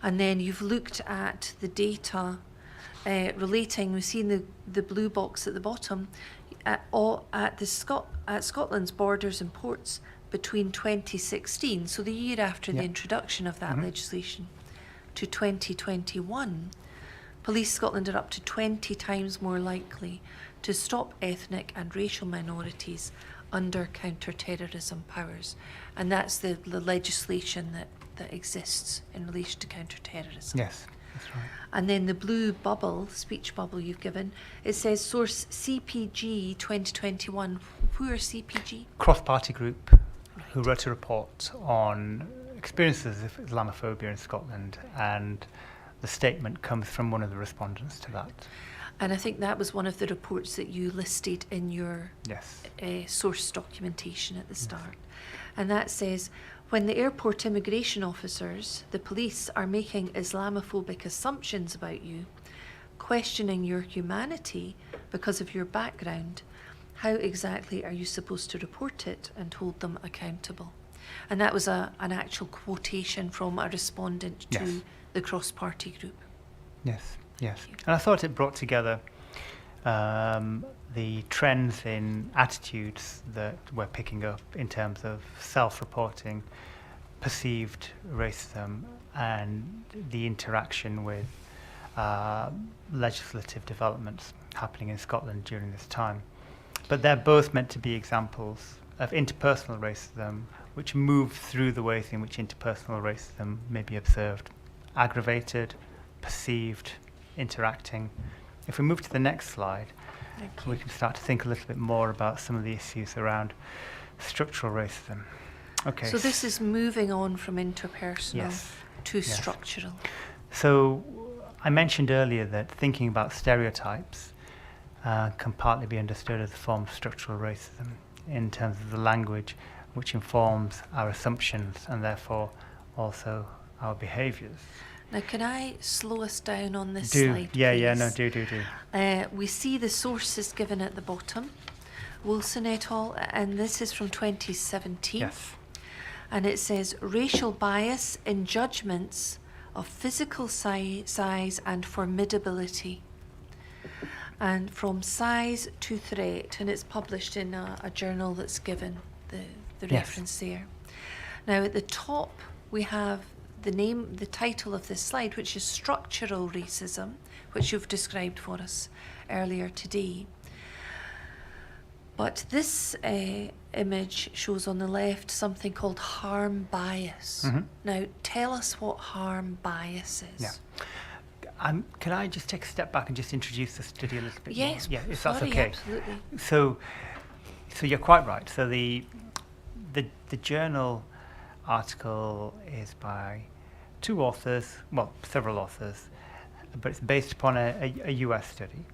And then you've looked at the data relating, we've seen the blue box at the bottom, at Scotland's borders and ports between 2016, so the year after the introduction of that legislation, to 2021. Police Scotland are up to 20 times more likely to stop ethnic and racial minorities under counter-terrorism powers. And that's the legislation that exists in relation to counter-terrorism. Yes, that's right. And then the blue bubble, speech bubble you've given, it says source CPG 2021. Who are CPG? Cross-party group who wrote a report on experiences of Islamophobia in Scotland, and the statement comes from one of the respondents to that. And I think that was one of the reports that you listed in your Yes. source documentation at the start. And that says, when the airport immigration officers, the police, are making Islamophobic assumptions about you, questioning your humanity because of your background, how exactly are you supposed to report it and hold them accountable? And that was an actual quotation from a respondent to the cross-party group. Yes, yes. And I thought it brought together the trends in attitudes that we're picking up in terms of self-reporting, perceived racism, and the interaction with legislative developments happening in Scotland during this time. But they're both meant to be examples of interpersonal racism, which move through the ways in which interpersonal racism may be observed: aggravated, perceived, interacting. If we move to the next slide, Okay. we can start to think a little bit more about some of the issues around structural racism. Okay. So this is moving on from interpersonal Yes. to Yes. structural. So I mentioned earlier that thinking about stereotypes can partly be understood as a form of structural racism in terms of the language which informs our assumptions and therefore also our behaviours. Now, can I slow us down on this Do. slide, Yeah, please? yeah, no, do. We see the sources given at the bottom. Wilson et al., and this is from 2017. Yes. And it says racial bias in judgments of physical size and formidability. And from size to threat, and it's published in a journal that's given the Yes. reference there. Now at the top we have the title of this slide, which is Structural Racism, which you've described for us earlier today. But this image shows on the left something called harm bias. Mm-hmm. Now tell us what harm bias is. Yeah. Can I just take a step back and just introduce the study a little bit more? Yes, Yeah, if sorry, that's okay. absolutely. So you're quite right. So the journal article is by two authors, well, several authors, but it's based upon a US study.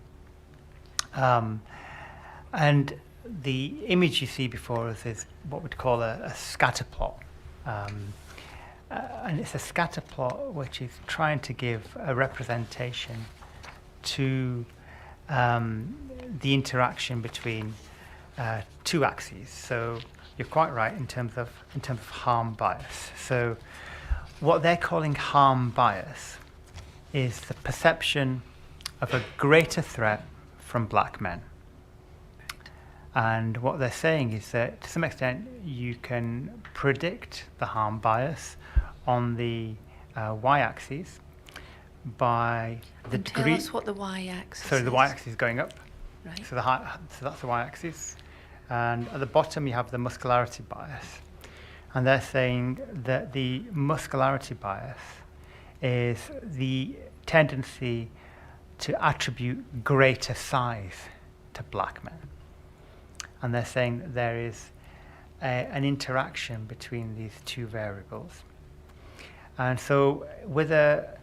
And the image you see before us is what we'd call a scatter plot. And it's a scatter plot which is trying to give a representation to the interaction between two axes. So you're quite right in terms of harm bias. So what they're calling harm bias is the perception of a greater threat from black men. And what they're saying is that to some extent you can predict the harm bias on the y-axis by the And degree. tell us what the y-axis So is. the y-axis is going up. Right. So so that's the y-axis, and at the bottom you have the muscularity bias, and they're saying that the muscularity bias is the tendency to attribute greater size to black men, and they're saying that there is an interaction between these two variables. And so with a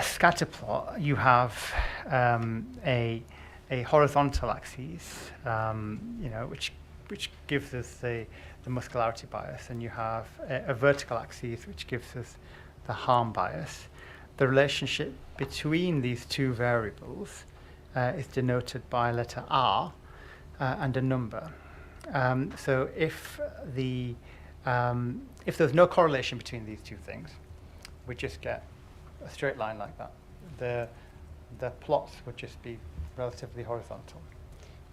scatter plot, you have a horizontal axis, which gives us the muscularity bias, and you have a vertical axis which gives us the harm bias. The relationship between these two variables is denoted by a letter R and a number. So if there's no correlation between these two things, we just get a straight line like that. The plots would just be relatively horizontal.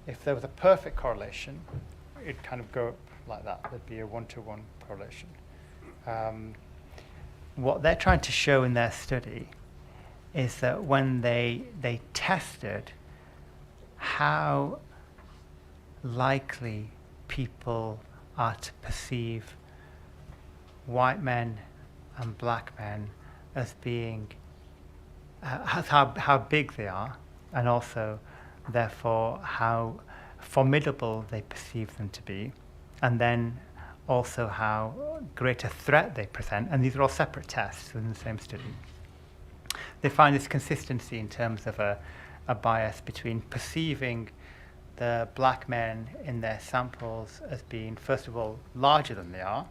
If there was a perfect correlation, it'd kind of go up like that. There'd be a one-to-one correlation. What they're trying to show in their study is that when they tested how likely people are to perceive white men and black men as being how big they are, and also therefore how formidable they perceive them to be, and then also how great a threat they present, and these are all separate tests within the same study. They find this consistency in terms of a bias between perceiving the black men in their samples as being, first of all, larger than they are,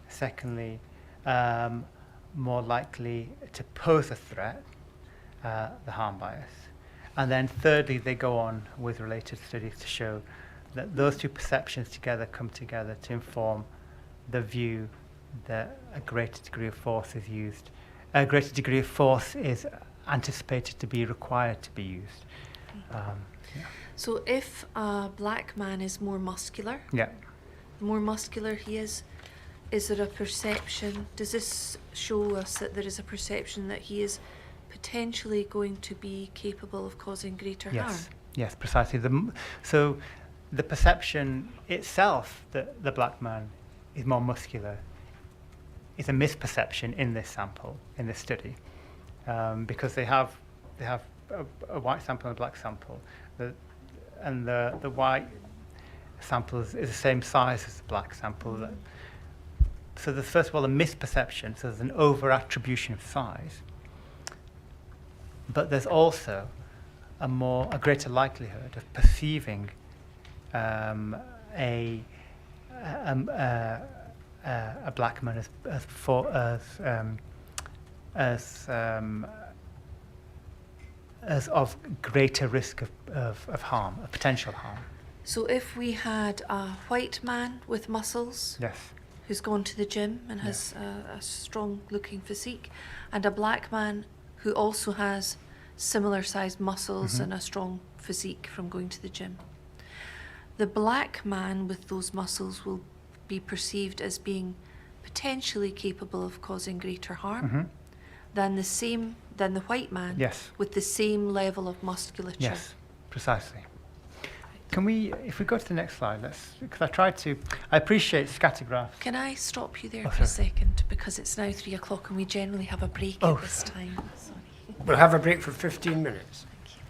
secondly, more likely to pose a threat, the harm bias. And then thirdly, they go on with related studies to show that those two perceptions together come together to inform the view that a greater degree of force is used. A greater degree of force is anticipated to be required to be used. So if a black man is more muscular, Yeah. the more muscular he is there a perception, does this show us that there is a perception that he is potentially going to be capable of causing greater harm? Yes, precisely. So the perception itself that the black man is more muscular is a misperception in this sample, in this study, because they have a white sample and a black sample. the white sample is the same size as the black sample. So there's first of all a misperception, so there's an over-attribution of size, but there's also a greater likelihood of perceiving a black man as of greater risk of harm, of potential harm. So if we had a white man with muscles, Yes. who's gone to the gym and has a strong looking physique, and a black man who also has similar sized muscles and a strong physique from going to the gym, the black man with those muscles will be perceived as being potentially capable of causing greater harm than the white man Yes. with the same level of musculature. Yes, precisely. Can we, if we go to the next slide, because I appreciate scattergraphs. Can I stop you there Oh, for a sorry. second? Because it's now 3 o'clock and we generally have a break Oh, at this time. Sorry. We'll have a break for 15 minutes. Thank you.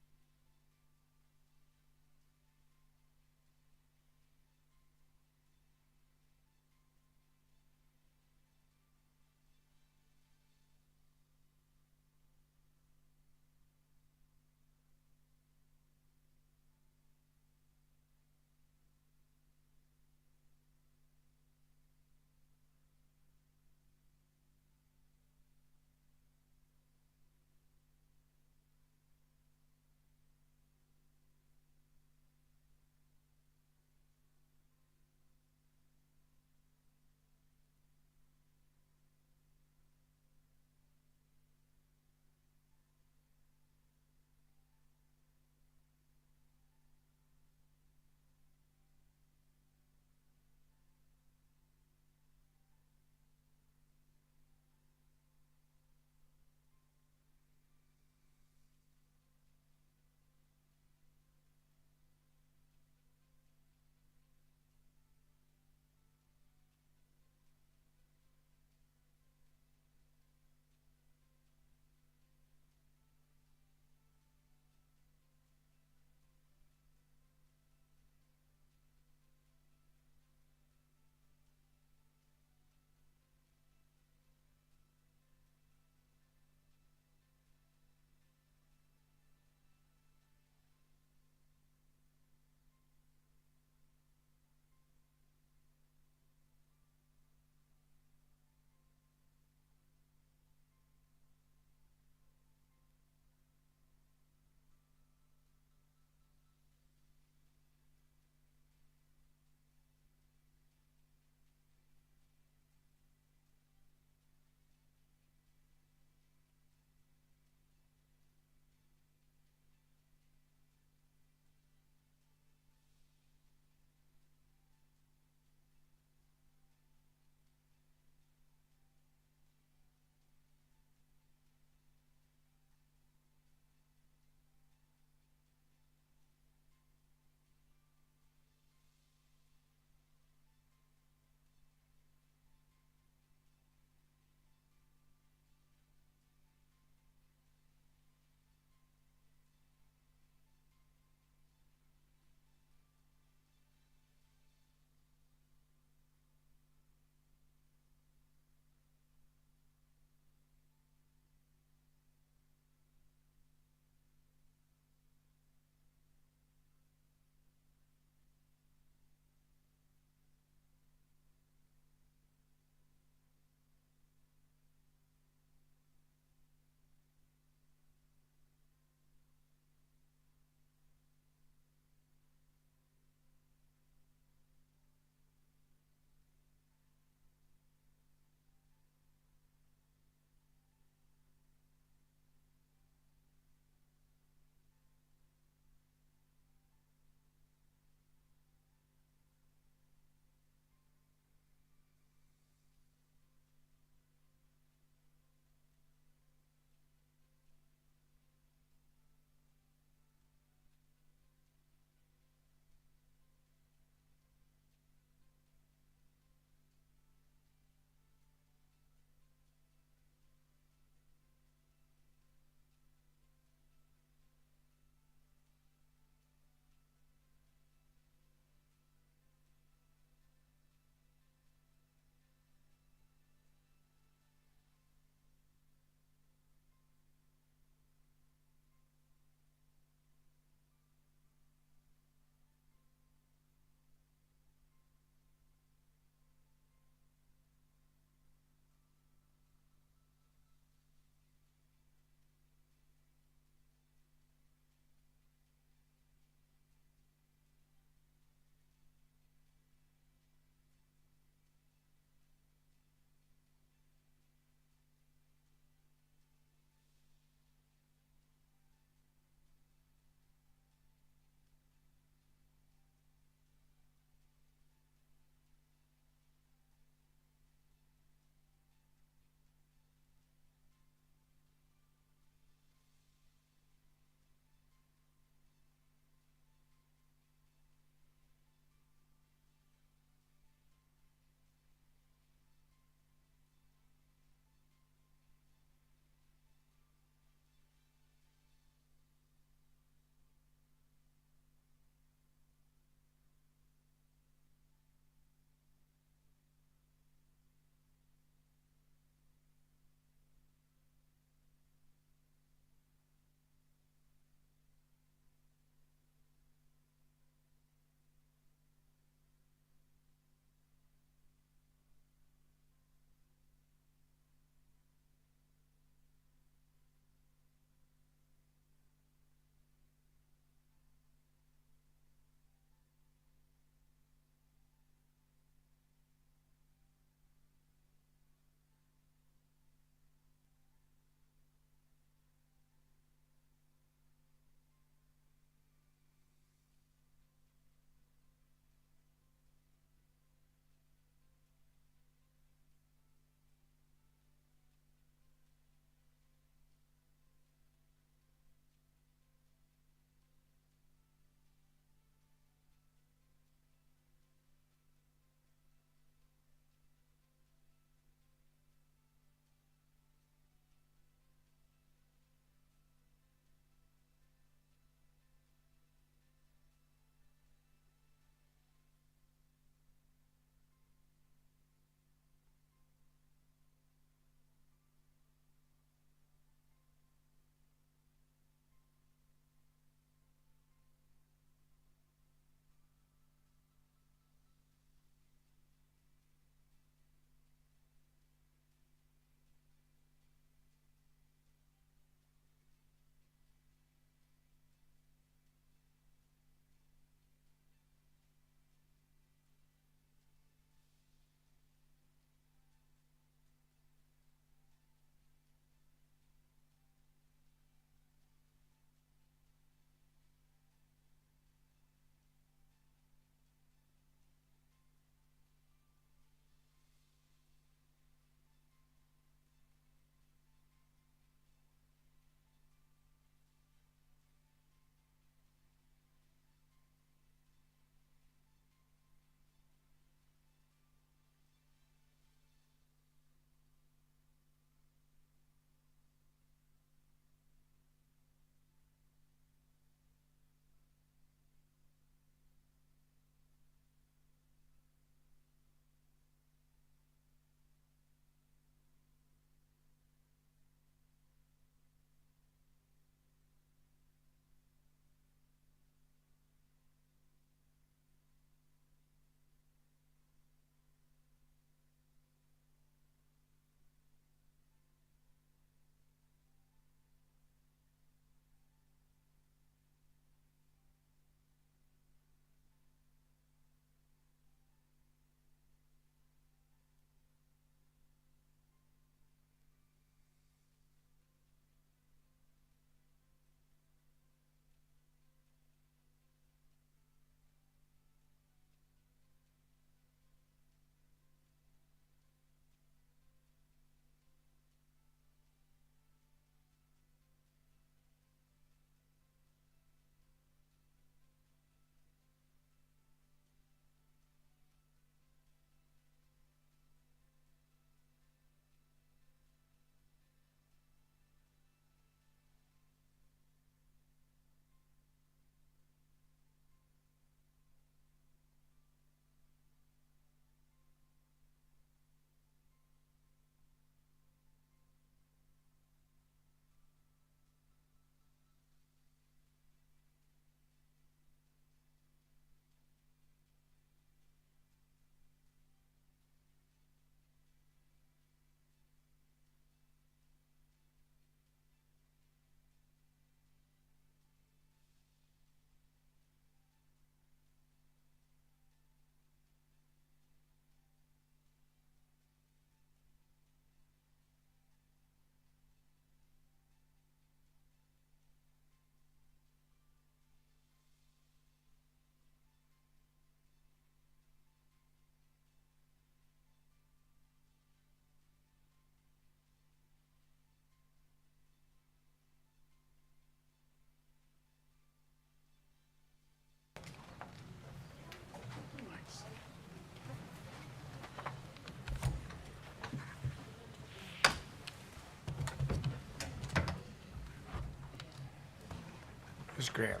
Ms. Graham.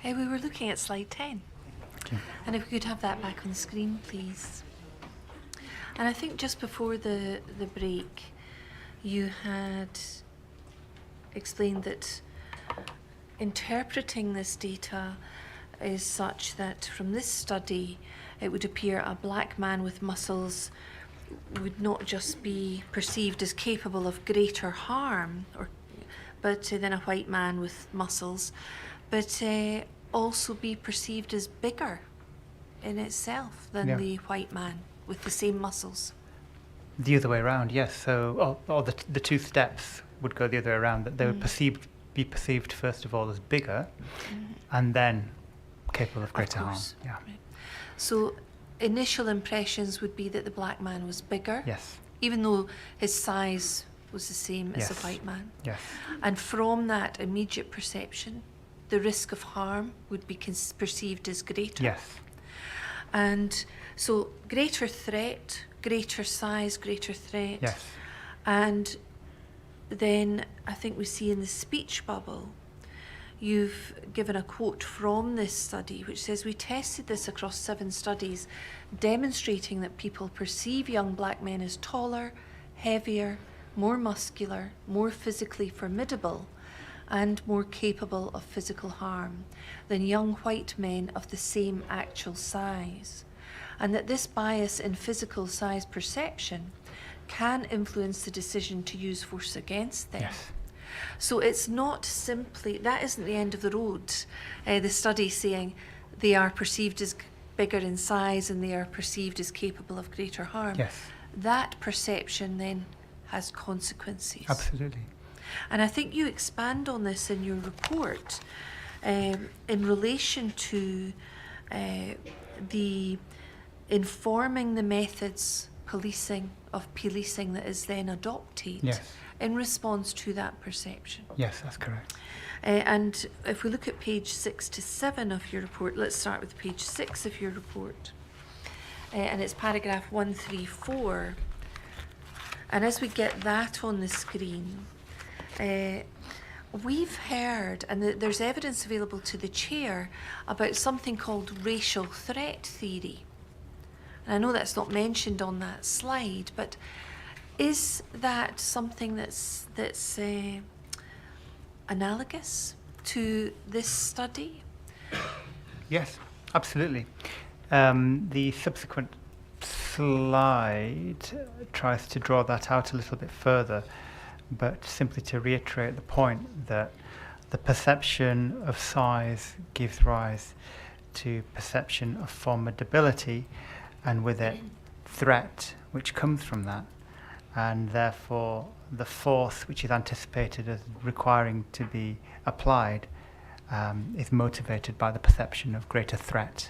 We were looking at slide 10. Okay. And if we could have that back on the screen, please. And I think just before the break, you had explained that interpreting this data is such that from this study, it would appear a black man with muscles would not just be perceived as capable of greater harm, but than a white man with muscles, but also be perceived as bigger in itself than the white man with the same muscles. The other way around, yes. So, or the two steps would go the other way around. That they would be perceived first of all as bigger, and then capable of greater harm. Yeah. Right. So, initial impressions would be that the black man was bigger. Yes. Even though his size was the same as Yes. a white man. Yes. And from that immediate perception, the risk of harm would be perceived as greater. Yes. And so greater threat, greater size, greater threat. Yes. And then I think we see in the speech bubble, you've given a quote from this study which says, "We tested this across 7 studies, demonstrating that people perceive young black men as taller, heavier, more muscular, more physically formidable, and more capable of physical harm than young white men of the same actual size, and that this bias in physical size perception can influence the decision to use force against them." Yes. So it's not simply, that isn't the end of the road. The study saying they are perceived as bigger in size and they are perceived as capable of greater harm. Yes. That perception then has consequences. Absolutely. And I think you expand on this in your report in relation to the informing the methods of policing that is then adopted Yes. in response to that perception. Yes, that's correct. And if we look at page 6 to 7 of your report, let's start with page 6 of your report. And it's paragraph 134. And as we get that on the screen, we've heard, and there's evidence available to the chair, about something called racial threat theory. And I know that's not mentioned on that slide, but is that something that's analogous to this study? Yes, absolutely. The subsequent slide tries to draw that out a little bit further, but simply to reiterate the point that the perception of size gives rise to perception of formidability, and with it threat which comes from that, and therefore the force which is anticipated as requiring to be applied is motivated by the perception of greater threat.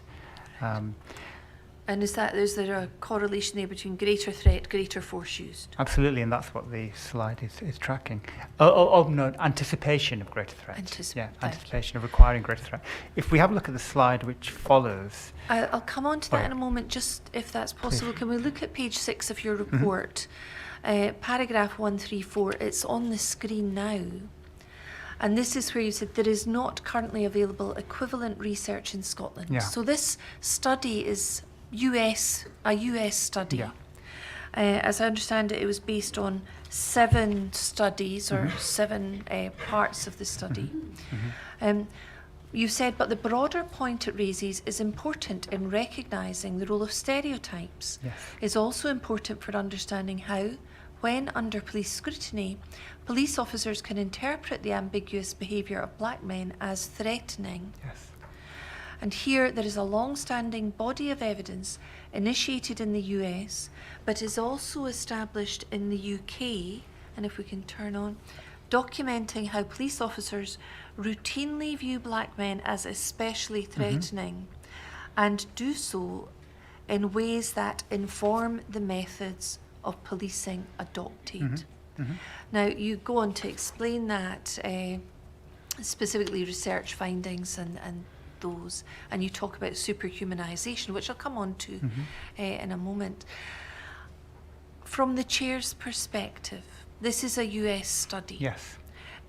And is there a correlation there between greater threat, greater force used? Absolutely, and that's what the slide is tracking. No, anticipation of greater threat. Anticipation of requiring greater threat. If we have a look at the slide which follows... I'll come on to that in a moment, just if that's possible. Please. Can we look at page 6 of your report? Paragraph 134, it's on the screen now. And this is where you said there is not currently available equivalent research in Scotland. Yeah. So this study is a US study. Yeah. As I understand it, it was based on 7 studies or 7 parts of the study. You said, but the broader point it raises is important in recognising the role of stereotypes. Yes. Is also important for understanding how, when under police scrutiny, police officers can interpret the ambiguous behaviour of black men as threatening. Yes. And here there is a long-standing body of evidence initiated in the US, but is also established in the UK, and if we can turn on, documenting how police officers routinely view black men as especially threatening, and do so in ways that inform the methods of policing adopted. Now, you go on to explain that, specifically research findings and those, and you talk about superhumanisation, which I'll come on to in a moment. From the chair's perspective, this is a US study. Yes.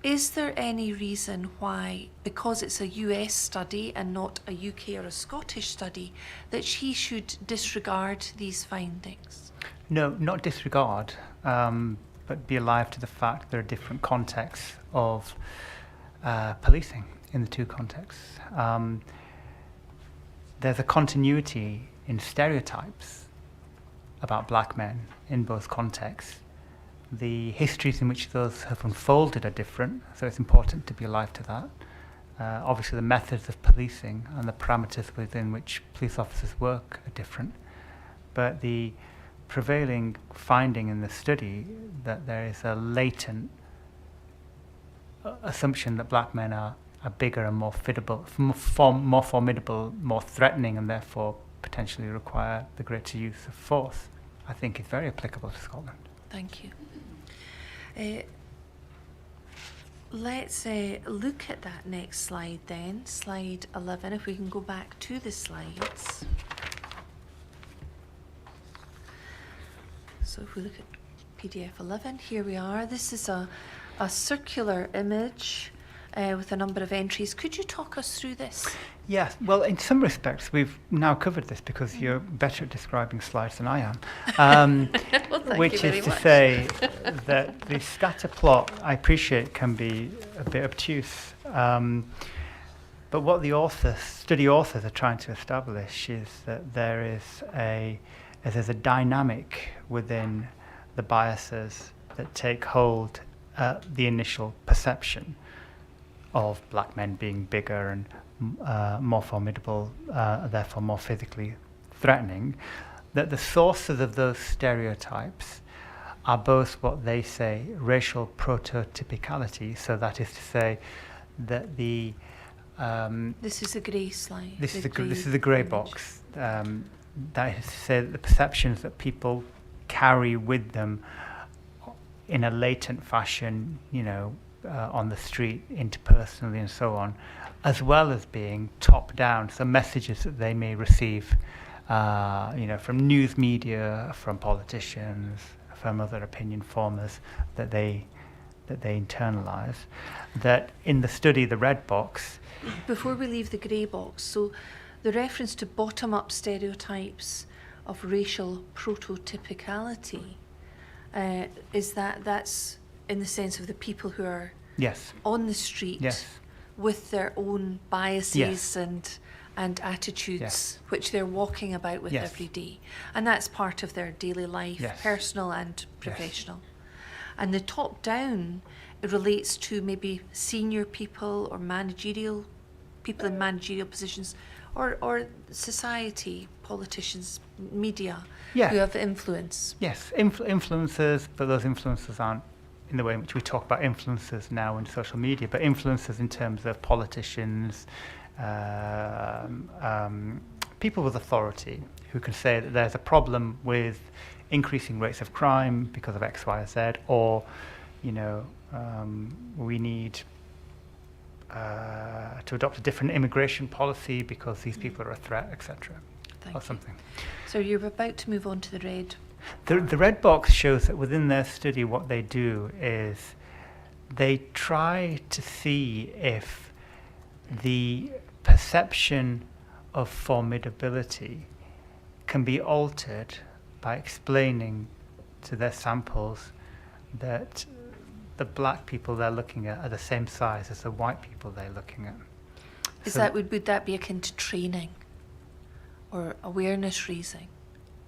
Is there any reason why, because it's a US study and not a UK or a Scottish study, that she should disregard these findings? No, not disregard, but be alive to the fact there are different contexts of policing in the two contexts. There's a continuity in stereotypes about black men in both contexts. The histories in which those have unfolded are different, so it's important to be alive to that. Obviously, the methods of policing and the parameters within which police officers work are different, but the prevailing finding in the study that there is a latent assumption that black men are bigger and more more formidable, more threatening, and therefore potentially require the greater use of force, I think is very applicable to Scotland. Thank you. Let's look at that next slide then, slide 11, if we can go back to the slides. So if we look at PDF 11, here we are. This is a circular image with a number of entries. Could you talk us through this? Yes, well, in some respects, we've now covered this because you're better at describing slides than I am. Well, thank which you is very to much. say that the scatter plot, I appreciate, can be a bit obtuse. But what the study authors are trying to establish is that there's a dynamic within the biases that take hold at the initial perception of black men being bigger and more formidable, therefore more physically threatening, that the sources of those stereotypes are both what they say racial prototypicality, so that is to say that the This is a grey slide. this is a grey box. That is to say that the perceptions that people carry with them in a latent fashion, on the street, interpersonally and so on, as well as being top down, so messages that they may receive, from news media, from politicians, from other opinion formers that they internalize. That in the study, the red box. Before we leave the grey box, so the reference to bottom-up stereotypes of racial prototypicality, is that's in the sense of the people who are Yes. on the street Yes. with their own biases Yes. and attitudes, Yes. which they're walking about with Yes. every day. And that's part of their daily life, Yes. personal and professional. And the top down, it relates to maybe senior people or managerial people in managerial positions, or society, politicians, media, Yeah. who have influence. Yes, influencers, but those influencers aren't in the way in which we talk about influencers now in social media, but influencers in terms of politicians, people with authority who can say that there's a problem with increasing rates of crime because of X, Y, or Z, or, we need to adopt a different immigration policy because these people are a threat, etc., Thank or you. something. So you're about to move on to the red. The red box shows that within their study what they do is they try to see if the perception of formidability can be altered by explaining to their samples that the black people they're looking at are the same size as the white people they're looking at. Would that be akin to training or awareness raising?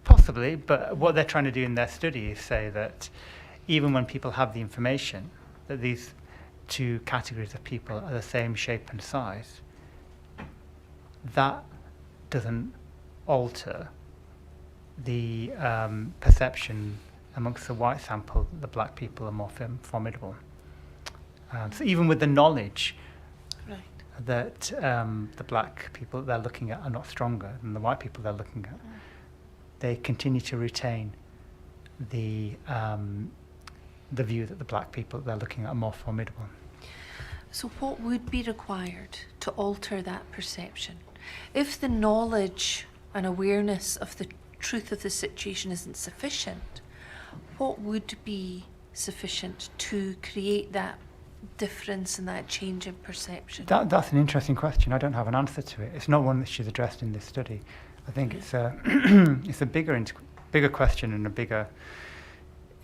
Possibly, but what they're trying to do in their study is say that even when people have the information that these two categories of people are the same shape and size, that doesn't alter the perception amongst the white sample that the black people are more formidable. So even with the knowledge Right. that the black people they're looking at are not stronger than the white people they're looking at, they continue to retain the view that the black people they're looking at are more formidable. So what would be required to alter that perception? If the knowledge and awareness of the truth of the situation isn't sufficient, what would be sufficient to create that difference and that change in perception? That's an interesting question. I don't have an answer to it. It's not one that she's addressed in this study. I think it's a it's a bigger question and a bigger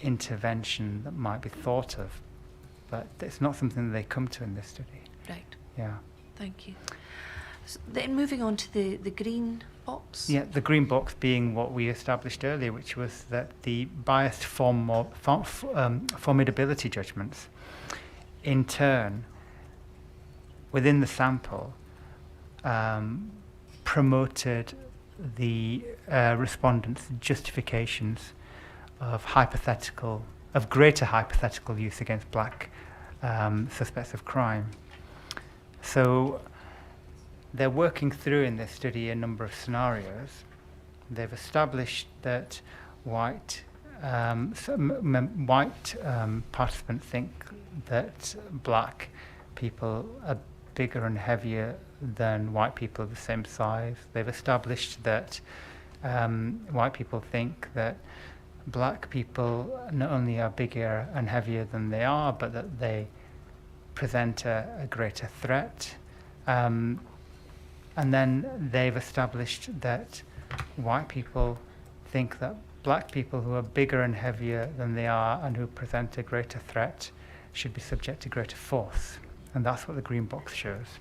intervention that might be thought of, but it's not something that they come to in this study. Right. Yeah. Thank you. So then moving on to the green box. Yeah, the green box being what we established earlier, which was that the biased formidability judgments, in turn, within the sample, promoted the respondents' justifications of greater hypothetical use against black suspects of crime. So they're working through in this study a number of scenarios. They've established that white participants think that black people are bigger and heavier than white people of the same size. They've established that white people think that black people not only are bigger and heavier than they are, but that they present a greater threat. And then they've established that white people think that black people who are bigger and heavier than they are and who present a greater threat should be subject to greater force. And that's what the green box shows.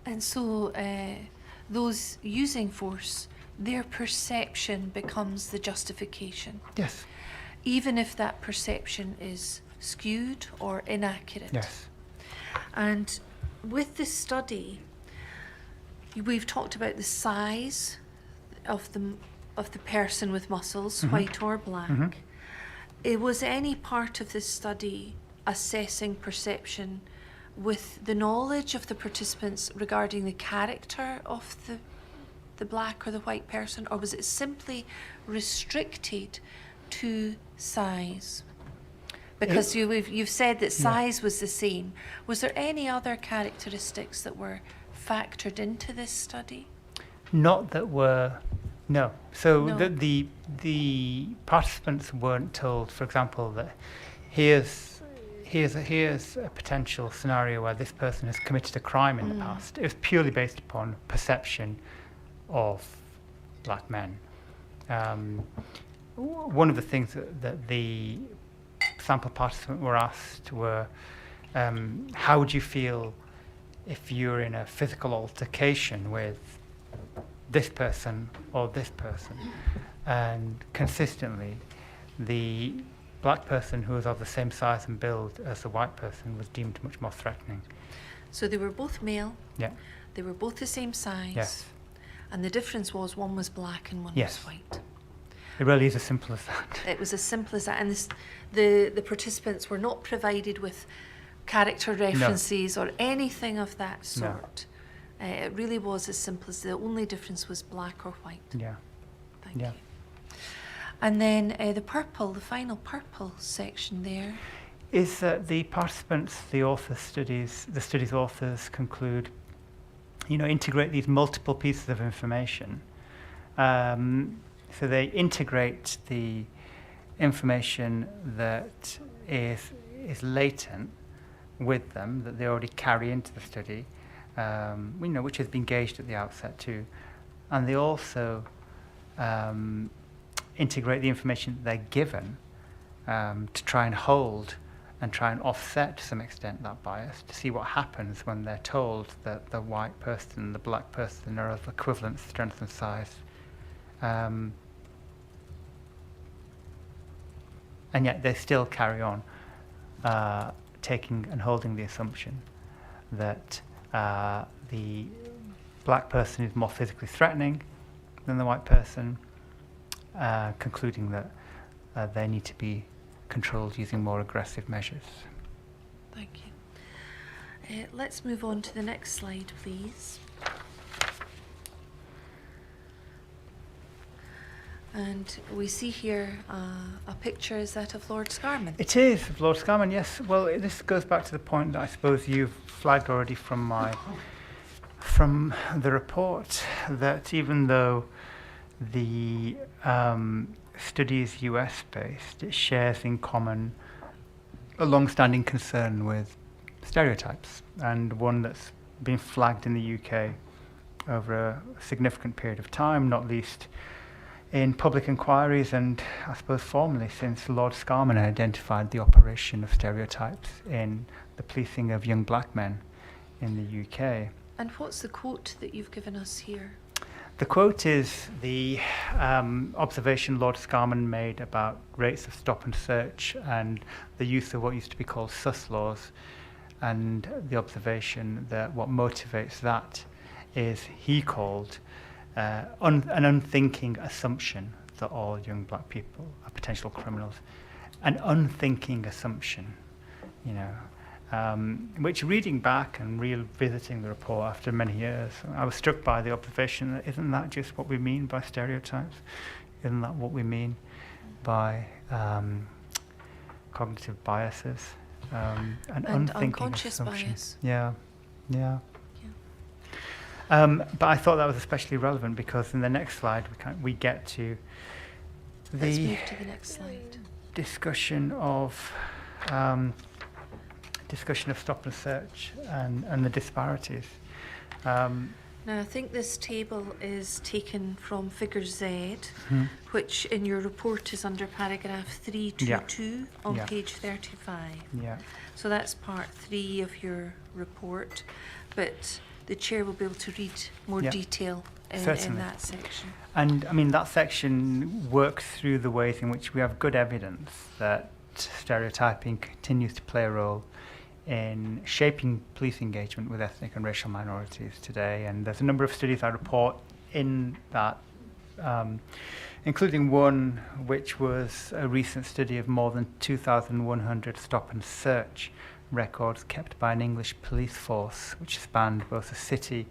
And so those using force, their perception becomes the justification. Yes. Even if that perception is skewed or inaccurate. Yes. And with this study, we've talked about the size of the person with muscles, white or black. Was any part of this study assessing perception with the knowledge of the participants regarding the character of the black or the white person, or was it simply restricted to size? Because you've said that size was the same. Was there any other characteristics that were factored into this study? Not that were, no. So No. the participants weren't told, for example, that here's a potential scenario where this person has committed a crime in the past. It was purely based upon perception of black men. One of the things that the sample participants were asked were, how would you feel if you're in a physical altercation with this person or this person? And consistently, the black person who was of the same size and build as the white person was deemed much more threatening. So they were both male. Yeah. They were both the same size. Yes. And the difference was one was black and one Yes. was white. It really is as simple as that. It was as simple as that. And the participants were not provided with character references or anything of that sort. It really was as simple as the only difference was black or white. Yeah. Thank Yeah. you. And then the purple, the final purple section there. Is that the participants, the study's authors conclude, integrate these multiple pieces of information. So they integrate the information that is latent with them, that they already carry into the study, which has been gauged at the outset too. And they also integrate the information that they're given to try and hold and try and offset to some extent that bias, to see what happens when they're told that the white person and the black person are of equivalent strength and size. And yet they still carry on taking and holding the assumption that the black person is more physically threatening than the white person, concluding that they need to be controlled using more aggressive measures. Thank you. Let's move on to the next slide, please. And we see here a picture, is that of Lord Scarman? It is, of Lord Scarman, yes. Well, this goes back to the point that I suppose you've flagged already from the report, that even though the study is US-based, it shares in common a long-standing concern with stereotypes, and one that's been flagged in the UK over a significant period of time, not least in public inquiries and I suppose formally since Lord Scarman identified the operation of stereotypes in the policing of young black men in the UK. And what's the quote that you've given us here? The quote is the observation Lord Scarman made about rates of stop and search and the use of what used to be called sus laws, and the observation that what motivates that is, he called, an unthinking assumption that all young black people are potential criminals. An unthinking assumption, you know, which, reading back and revisiting the report after many years, I was struck by the observation that isn't that just what we mean by stereotypes? Isn't that what we mean by cognitive biases? An And unthinking unconscious assumption. bias. Yeah. But I thought that was especially relevant because in the next slide we get to Let's the move to the next slide. discussion of stop and search and the disparities. Now, I think this table is taken from Figure Z, Mhm. which in your report is under paragraph 322 on Yeah. page 35. Yeah. So that's part 3 of your report, but the chair will be able to read more Yeah. detail in Certainly. that section. And I mean, that section works through the ways in which we have good evidence that stereotyping continues to play a role in shaping police engagement with ethnic and racial minorities today. And there's a number of studies I report in that, including one which was a recent study of more than 2,100 stop and search records kept by an English police force, which spanned both a city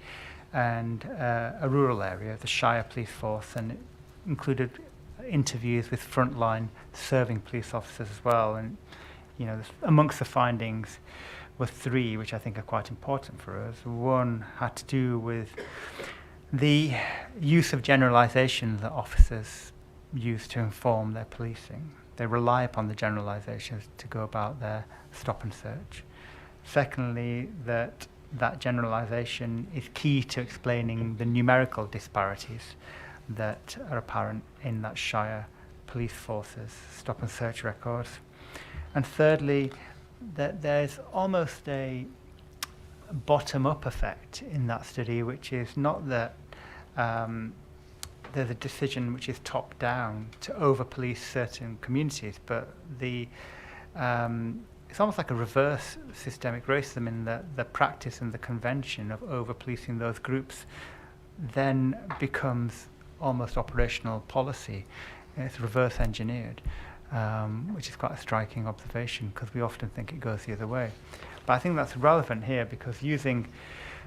and a rural area, the Shire Police Force, and it included interviews with frontline serving police officers as well. And you know, amongst the findings were 3, which I think are quite important for us. One had to do with the use of generalizations that officers use to inform their policing. They rely upon the generalizations to go about their stop and search. Secondly, that generalization is key to explaining the numerical disparities that are apparent in that Shire Police Force's stop and search records. And thirdly, that there's almost a bottom-up effect in that study, which is not that there's a decision which is top-down to over-police certain communities, but it's almost like a reverse systemic racism in that the practice and the convention of over-policing those groups then becomes almost operational policy. It's reverse engineered. Which is quite a striking observation because we often think it goes the other way. But I think that's relevant here because using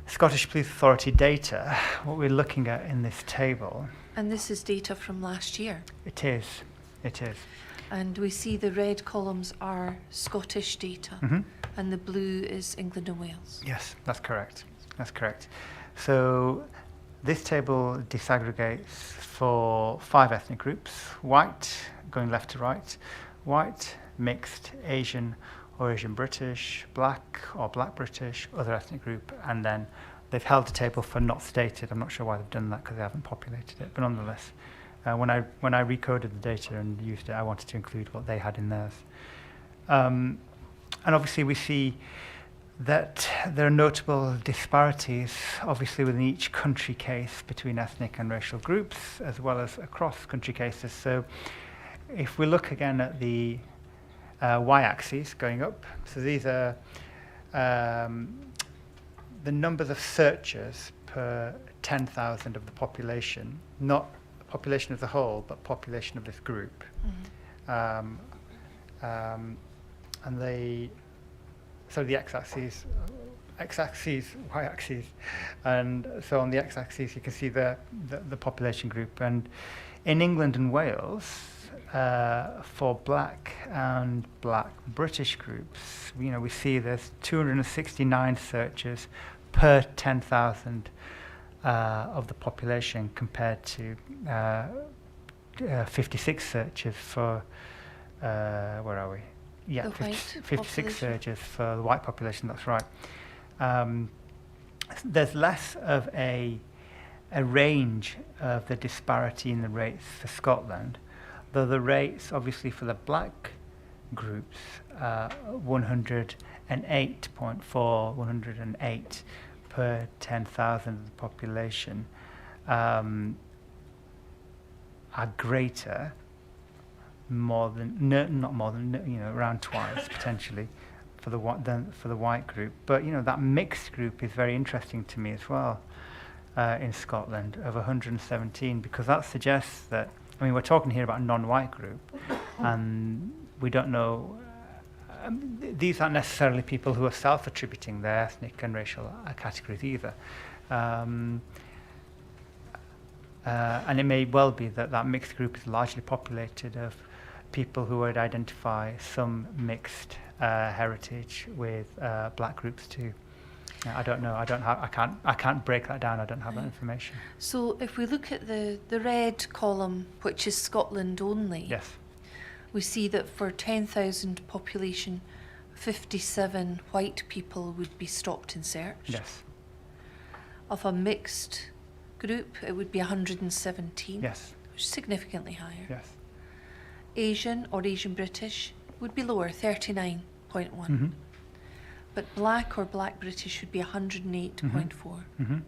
Scottish Police Authority data, what we're looking at in this table... And this is data from last year. It is. And we see the red columns are Scottish data, Mm-hmm. and the blue is England and Wales. Yes, that's correct. So this table disaggregates for 5 ethnic groups: white, going left to right, white, mixed, Asian or Asian British, black or black British, other ethnic group, and then they've held the table for not stated. I'm not sure why they've done that because they haven't populated it, but nonetheless, when I recoded the data and used it, I wanted to include what they had in theirs. And obviously we see that there are notable disparities, obviously within each country case between ethnic and racial groups, as well as across country cases. So if we look again at the y-axis going up, so these are the numbers of searches per 10,000 of the population, not population as a whole, but population of this group. Mm-hmm. So the x-axis, y-axis, and so on the x-axis you can see the population group. And in England and Wales, for black and black British groups, we see there's 269 searches per 10,000 of the population compared to 56 searches for, Yeah, The white 56 population? surges for the white population, that's right. There's less of a range of the disparity in the rates for Scotland, though the rates obviously for the black groups, 108.4, 108 per 10,000 of the population, are greater, not more than, around twice potentially for the white group. But that mixed group is very interesting to me as well in Scotland, of 117, because that suggests that, we're talking here about a non-white group, and we don't know. These aren't necessarily people who are self-attributing their ethnic and racial categories either. And it may well be that mixed group is largely populated of people who would identify some mixed heritage with black groups too. I don't know. I can't break that down. I don't have that information. So if we look at the red column, which is Scotland only, Yes. we see that for 10,000 population, 57 white people would be stopped and searched. Yes. Of a mixed group, it would be 117, Yes. which is significantly higher. Yes. Asian or Asian British would be lower, 39.1. Mm-hmm. But black or black British would be 108.4. Mm-hmm.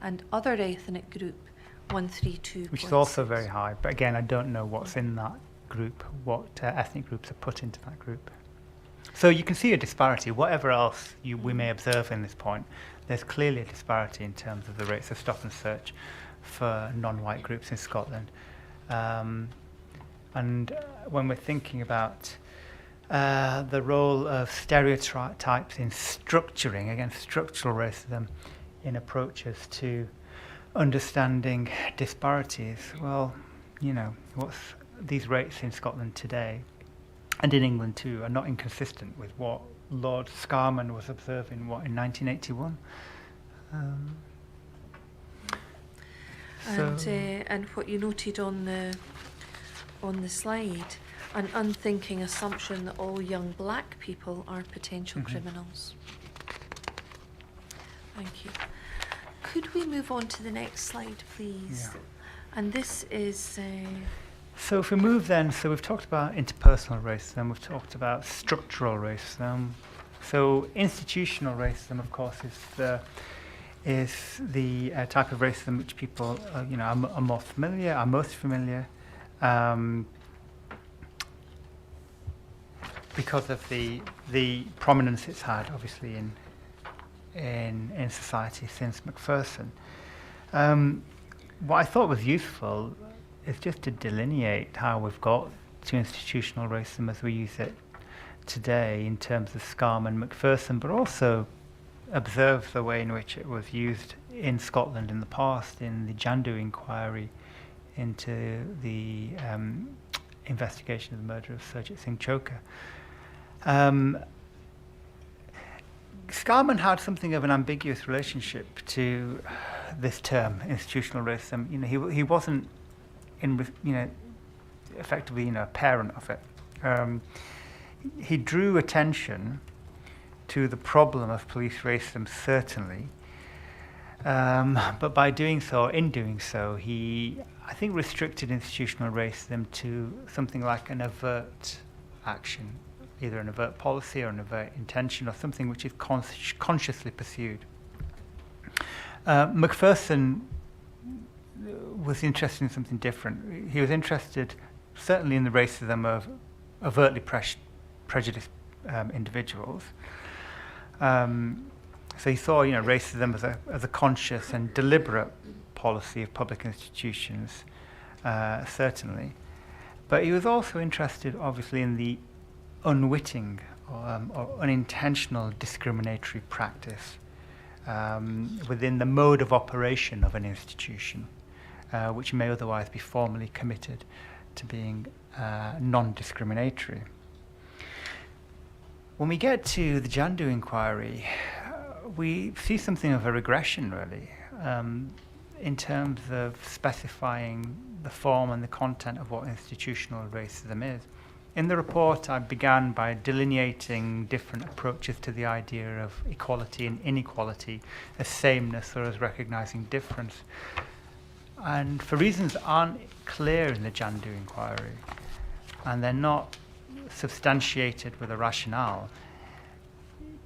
And other ethnic group, 132. Which is also very high. But again, I don't know what's in that group, what ethnic groups are put into that group. So you can see a disparity. Whatever else we may observe in this point, there's clearly a disparity in terms of the rates of stop and search for non-white groups in Scotland. And when we're thinking about the role of stereotypes in structuring, again, structural racism in approaches to understanding disparities, well, these rates in Scotland today, and in England too, are not inconsistent with what Lord Scarman was observing, in 1981? And what you noted on the slide, an unthinking assumption that all young black people are potential criminals. Thank you. Could we move on to the next slide, please? Yeah. And this is... So if we move then, so we've talked about interpersonal racism, we've talked about structural racism. So institutional racism, of course, is the type of racism which people are most familiar because of the prominence it's had, obviously, in society since Macpherson. What I thought was useful is just to delineate how we've got to institutional racism as we use it today in terms of Scarman and Macpherson, but also observe the way in which it was used in Scotland in the past, in the Jandu inquiry into the investigation of the murder of Surjit Singh Choker. Scarman had something of an ambiguous relationship to this term, institutional racism. He wasn't effectively a parent of it. He drew attention to the problem of police racism, certainly, but in doing so, he, I think, restricted institutional racism to something like an overt action, either an overt policy or an overt intention, or something which is consciously pursued. Macpherson was interested in something different. He was interested, certainly, in the racism of overtly prejudiced individuals. So he saw, racism as a conscious and deliberate policy of public institutions, certainly. But he was also interested, obviously, in the unwitting or unintentional discriminatory practice within the mode of operation of an institution, which may otherwise be formally committed to being non-discriminatory. When we get to the Jandu inquiry, we see something of a regression, really, in terms of specifying the form and the content of what institutional racism is. In the report, I began by delineating different approaches to the idea of equality and inequality, as sameness or as recognizing difference. And for reasons that aren't clear in the Jandu inquiry, and they're not substantiated with a rationale,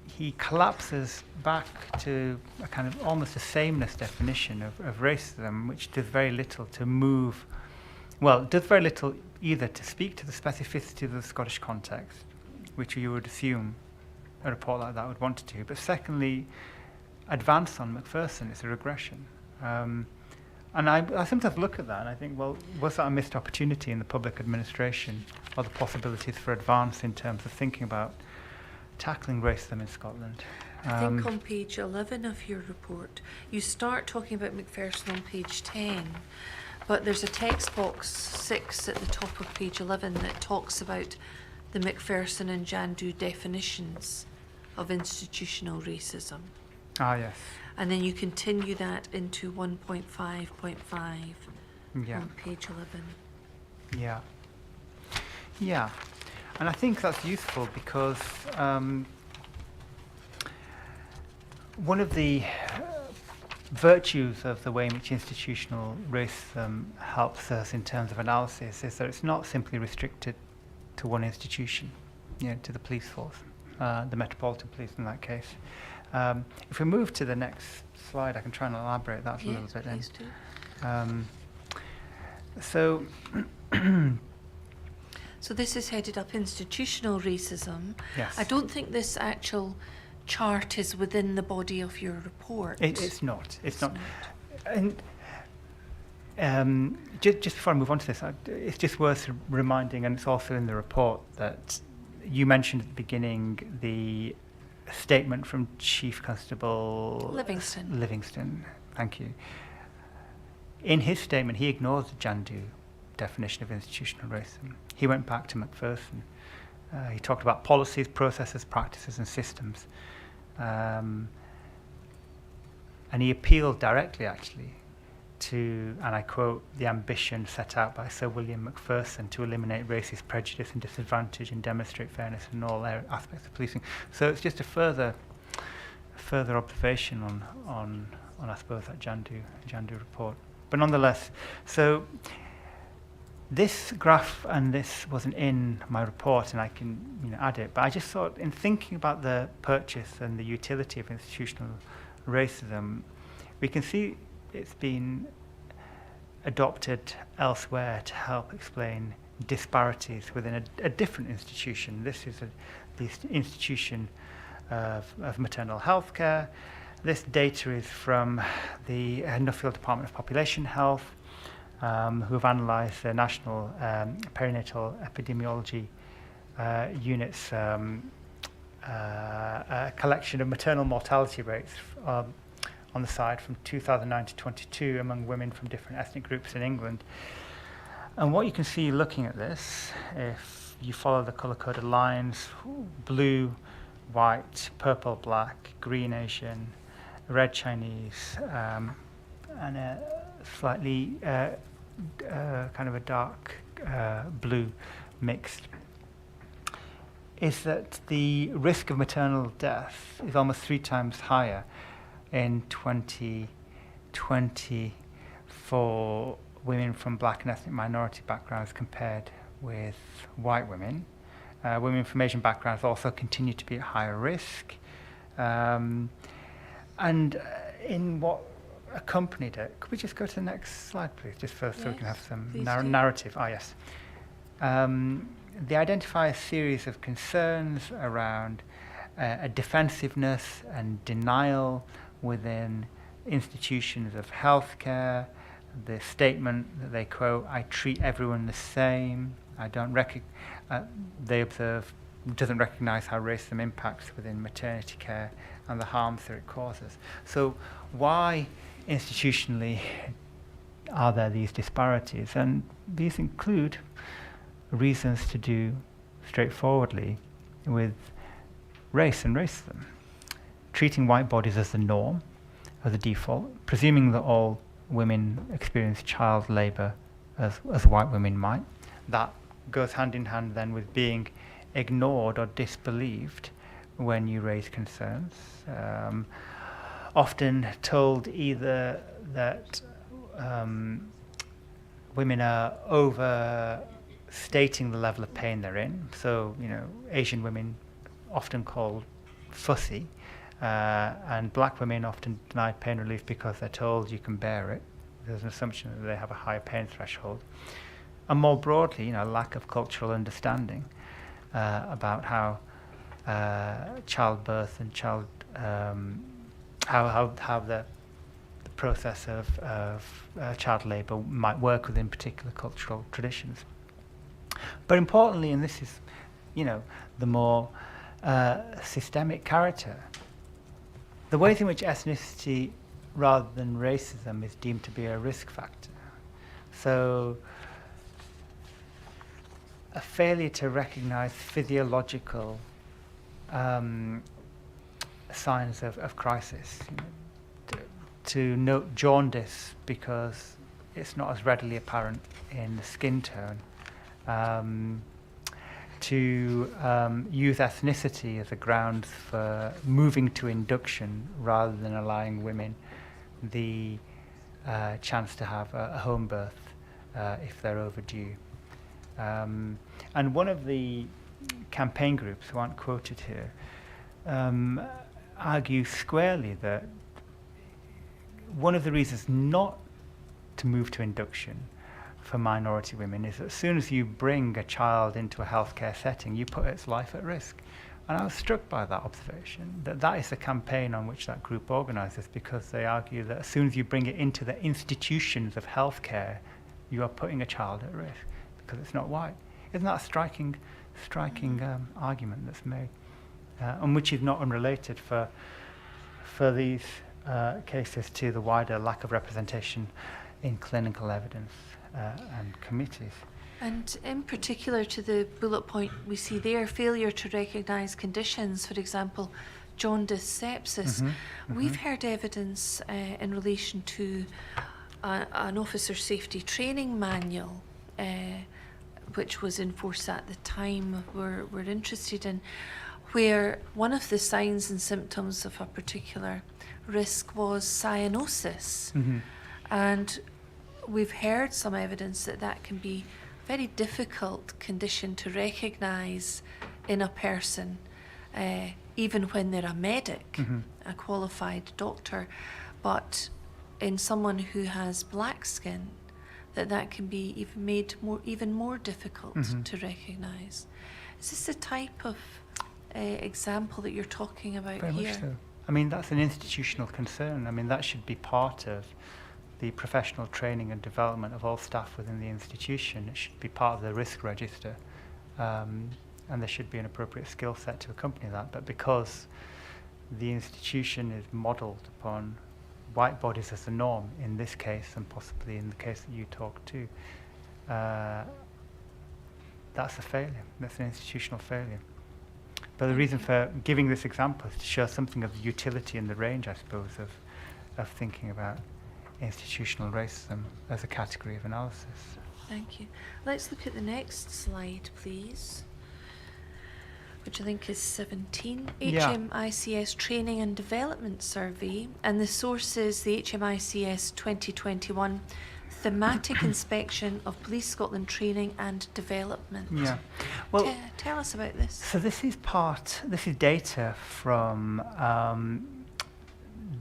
he collapses back to a kind of almost a sameness definition of racism, which does very little to move, well, it does very little either to speak to the specificity of the Scottish context, which you would assume a report like that would want to do, but secondly, advance on Macpherson. It's a regression. And I sometimes look at that and I think, well, was that a missed opportunity in the public administration, or the possibilities for advance in terms of thinking about tackling racism in Scotland? I think on page 11 of your report, you start talking about Macpherson on page 10, but there's a text box 6 at the top of page 11 that talks about the Macpherson and Jandu definitions of institutional racism. Ah, yes. And then you continue that into 1.5.5 Yeah. on page 11. Yeah. Yeah. And I think that's useful because one of the virtues of the way in which institutional racism helps us in terms of analysis is that it's not simply restricted to one institution, to the police force, the Metropolitan Police in that case. If we move to the next slide, I can try and elaborate that a little bit. Please do. So this is headed up institutional racism. Yes. I don't think this actual chart is within the body of your report. It's not. It's not. And just before I move on to this, it's just worth reminding, and it's also in the report, that you mentioned at the beginning the statement from Chief Constable Livingston. Thank you. In his statement, he ignores the Jandu definition of institutional racism. He went back to Macpherson. He talked about policies, processes, practices, and systems. And he appealed directly, actually, to, and I quote, the ambition set out by Sir William Macpherson to eliminate racist prejudice and disadvantage and demonstrate fairness in all aspects of policing. So it's just a further observation on I suppose that Jandu report. But nonetheless, so this graph, and this wasn't in my report, and I can add it, but I just thought, in thinking about the purchase and the utility of institutional racism, we can see it's been adopted elsewhere to help explain disparities within a different institution. This is the institution of maternal health care. This data is from the Nuffield Department of Population Health, who have analysed the National Perinatal Epidemiology Unit's collection of maternal mortality rates on the side from 2009 to 22 among women from different ethnic groups in England. And what you can see looking at this, if you follow the colour-coded lines, blue, white, purple, black, green Asian, red Chinese, and a slightly kind of a dark blue mixed, is that the risk of maternal death is almost 3 times higher in 2020 for women from black and ethnic minority backgrounds compared with white women. Women from Asian backgrounds also continue to be at higher risk. And in what accompanied it, could we just go to the next slide, please, just first, so we can have some narrative. Ah, yes. They identify a series of concerns around a defensiveness and denial within institutions of healthcare. The statement that they quote, "I treat everyone the same. I don't they observe, doesn't recognise how racism impacts within maternity care and the harms that it causes." So why institutionally are there these disparities? And these include reasons to do straightforwardly with race and racism. Treating white bodies as the norm, as a default, presuming that all women experience child labour as white women might. That goes hand in hand then with being ignored or disbelieved when you raise concerns. Often told either that women are overstating the level of pain they're in. So, Asian women often called fussy, and black women often denied pain relief because they're told you can bear it. There's an assumption that they have a higher pain threshold. And more broadly, lack of cultural understanding about how childbirth and how the process of child labour might work within particular cultural traditions. But importantly, and this is, the more systemic character, the ways in which ethnicity rather than racism is deemed to be a risk factor. So a failure to recognise physiological signs of crisis, to note jaundice because it's not as readily apparent in the skin tone, to use ethnicity as a ground for moving to induction rather than allowing women the chance to have a home birth if they're overdue. And one of the campaign groups, who aren't quoted here, argue squarely that one of the reasons not to move to induction for minority women is that as soon as you bring a child into a healthcare setting, you put its life at risk. And I was struck by that observation, that is the campaign on which that group organises, because they argue that as soon as you bring it into the institutions of healthcare, you are putting a child at risk because it's not white. Isn't that a striking argument that's made, and which is not unrelated for these cases to the wider lack of representation in clinical evidence and committees. And in particular to the bullet point we see there, failure to recognise conditions, for example, jaundice, sepsis. We've heard evidence in relation to an officer safety training manual, which was in force at the time we're interested in, where one of the signs and symptoms of a particular risk was cyanosis. And we've heard some evidence that can be a very difficult condition to recognise in a person, even when they're a medic, a qualified doctor. But in someone who has black skin, that can be even more difficult to recognise. Is this the type of example that you're talking about Very here? much so. I mean, that's an institutional concern. I mean, that should be part of the professional training and development of all staff within the institution. It should be part of the risk register, and there should be an appropriate skill set to accompany that. But because the institution is modelled upon white bodies as the norm in this case, and possibly in the case that you talked to, that's a failure. That's an institutional failure. But the reason for giving this example is to show something of the utility and the range, I suppose, of thinking about institutional racism as a category of analysis. Thank you. Let's look at the next slide, please, which I think is 17. Yeah. HMICS Training and Development Survey, and the source is the HMICS 2021 Thematic Inspection of Police Scotland Training and Development. Yeah. Well, tell us about this. so this is data from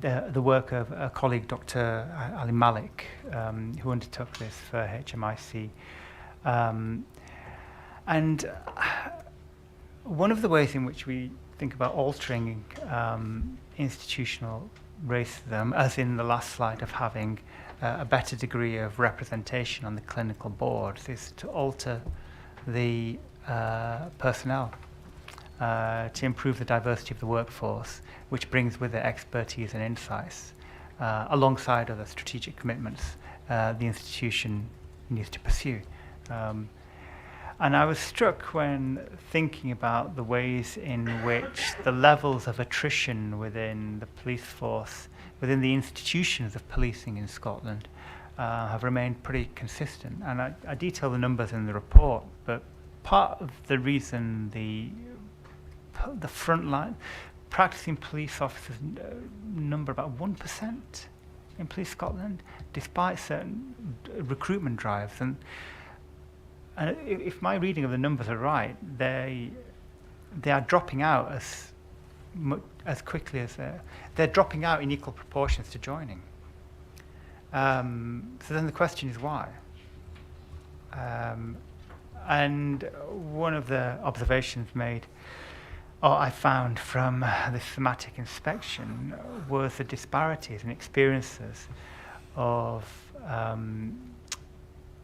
the work of a colleague, Dr. Ali Malik, who undertook this for HMIC. And one of the ways in which we think about altering institutional racism, as in the last slide of having a better degree of representation on the clinical boards, is to alter the personnel to improve the diversity of the workforce, which brings with it expertise and insights, alongside other strategic commitments the institution needs to pursue. And I was struck when thinking about the ways in which the levels of attrition within the police force, within the institutions of policing in Scotland, have remained pretty consistent. And I detail the numbers in the report, but part of the reason the frontline practicing police officers number about 1% in Police Scotland, despite certain recruitment drives. And if my reading of the numbers are right, they are dropping out as quickly as they're dropping out in equal proportions to joining. So then the question is why? And one of the observations I found from the thematic inspection was the disparities in experiences of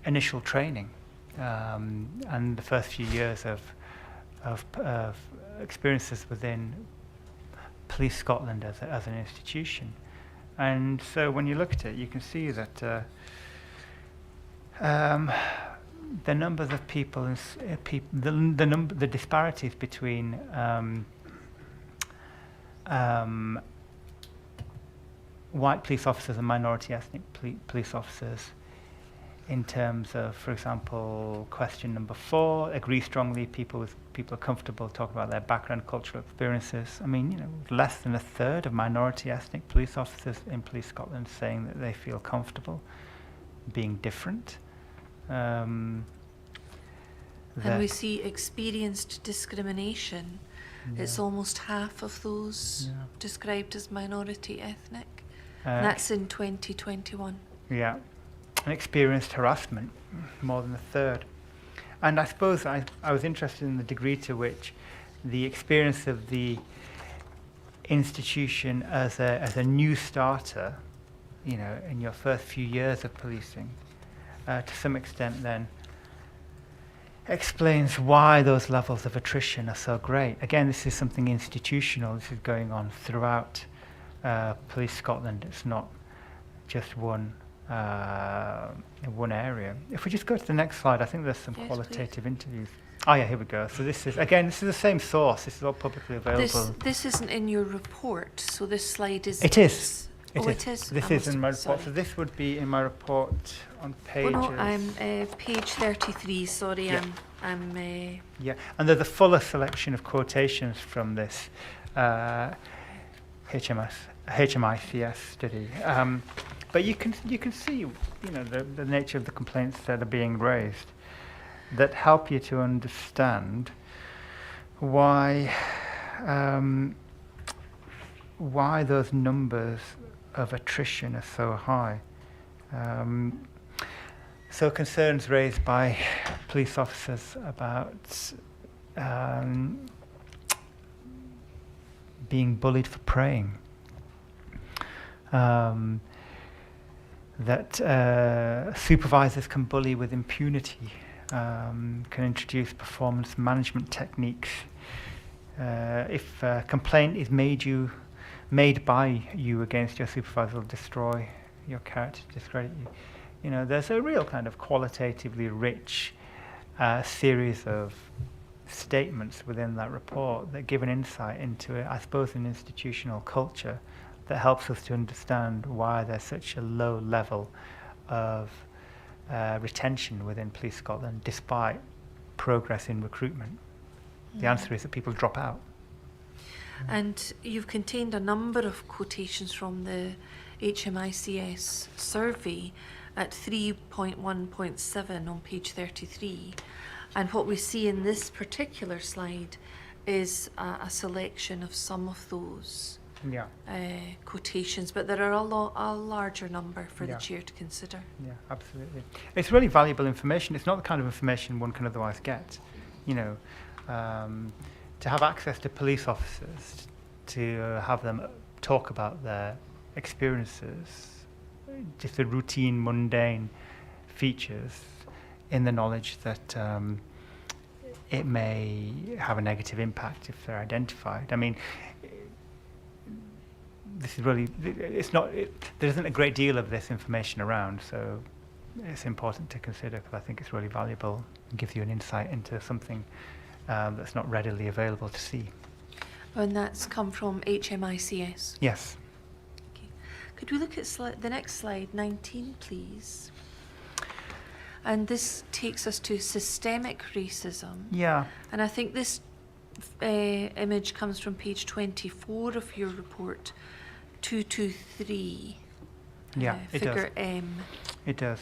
initial training and the first few years of experiences within Police Scotland as an institution. And so when you look at it, you can see that the numbers of people, the disparities between white police officers and minority ethnic police officers, in terms of, for example, question number 4, agree strongly. People are comfortable talking about their background, cultural experiences. I mean, less than a third of minority ethnic police officers in Police Scotland saying that they feel comfortable being different. And we see experienced discrimination. Yeah. It's almost half of those Yeah. described as minority ethnic. And that's in 2021. Yeah. And experienced harassment, more than a third. And I suppose I was interested in the degree to which the experience of the institution as a new starter, in your first few years of policing, to some extent then explains why those levels of attrition are so great. Again, this is something institutional. This is going on throughout Police Scotland. It's not just one in one area. If we just go to the next slide, I think there's some qualitative interviews. Oh yeah, here we go. So this is the same source. This is all publicly available. This isn't in your report, so this slide is... It is. It is? This is in my report. So this would be in my report on pages... Oh no, I'm page 33, sorry. Yeah. I'm yeah, and there's a fuller selection of quotations from this HMICS study. But you can see, the nature of the complaints that are being raised that help you to understand why those numbers of attrition are so high. So concerns raised by police officers about being bullied for praying. That supervisors can bully with impunity, can introduce performance management techniques. If a complaint is made by you against your supervisor, will destroy your character, discredit you. There's a real kind of qualitatively rich series of statements within that report that give an insight into, I suppose, an institutional culture that helps us to understand why there's such a low level of retention within Police Scotland despite progress in recruitment. The answer is that people drop out. And you've contained a number of quotations from the HMICS survey at 3.1.7 on page 33. And what we see in this particular slide is a selection of some of those quotations, but there are a larger number for the chair to consider. Yeah, absolutely. It's really valuable information. It's not the kind of information one can otherwise get. To have access to police officers, to have them talk about their experiences, just the routine, mundane features, in the knowledge that it may have a negative impact if they're identified. I mean, this is really, there isn't a great deal of this information around, so it's important to consider because I think it's really valuable and gives you an insight into something that's not readily available to see. And that's come from HMICS? Yes. Okay. Could we look at the next slide, 19, please? And this takes us to systemic racism. Yeah. And I think this image comes from page 24 of your report, 223. Yeah, it does. Figure M. It does.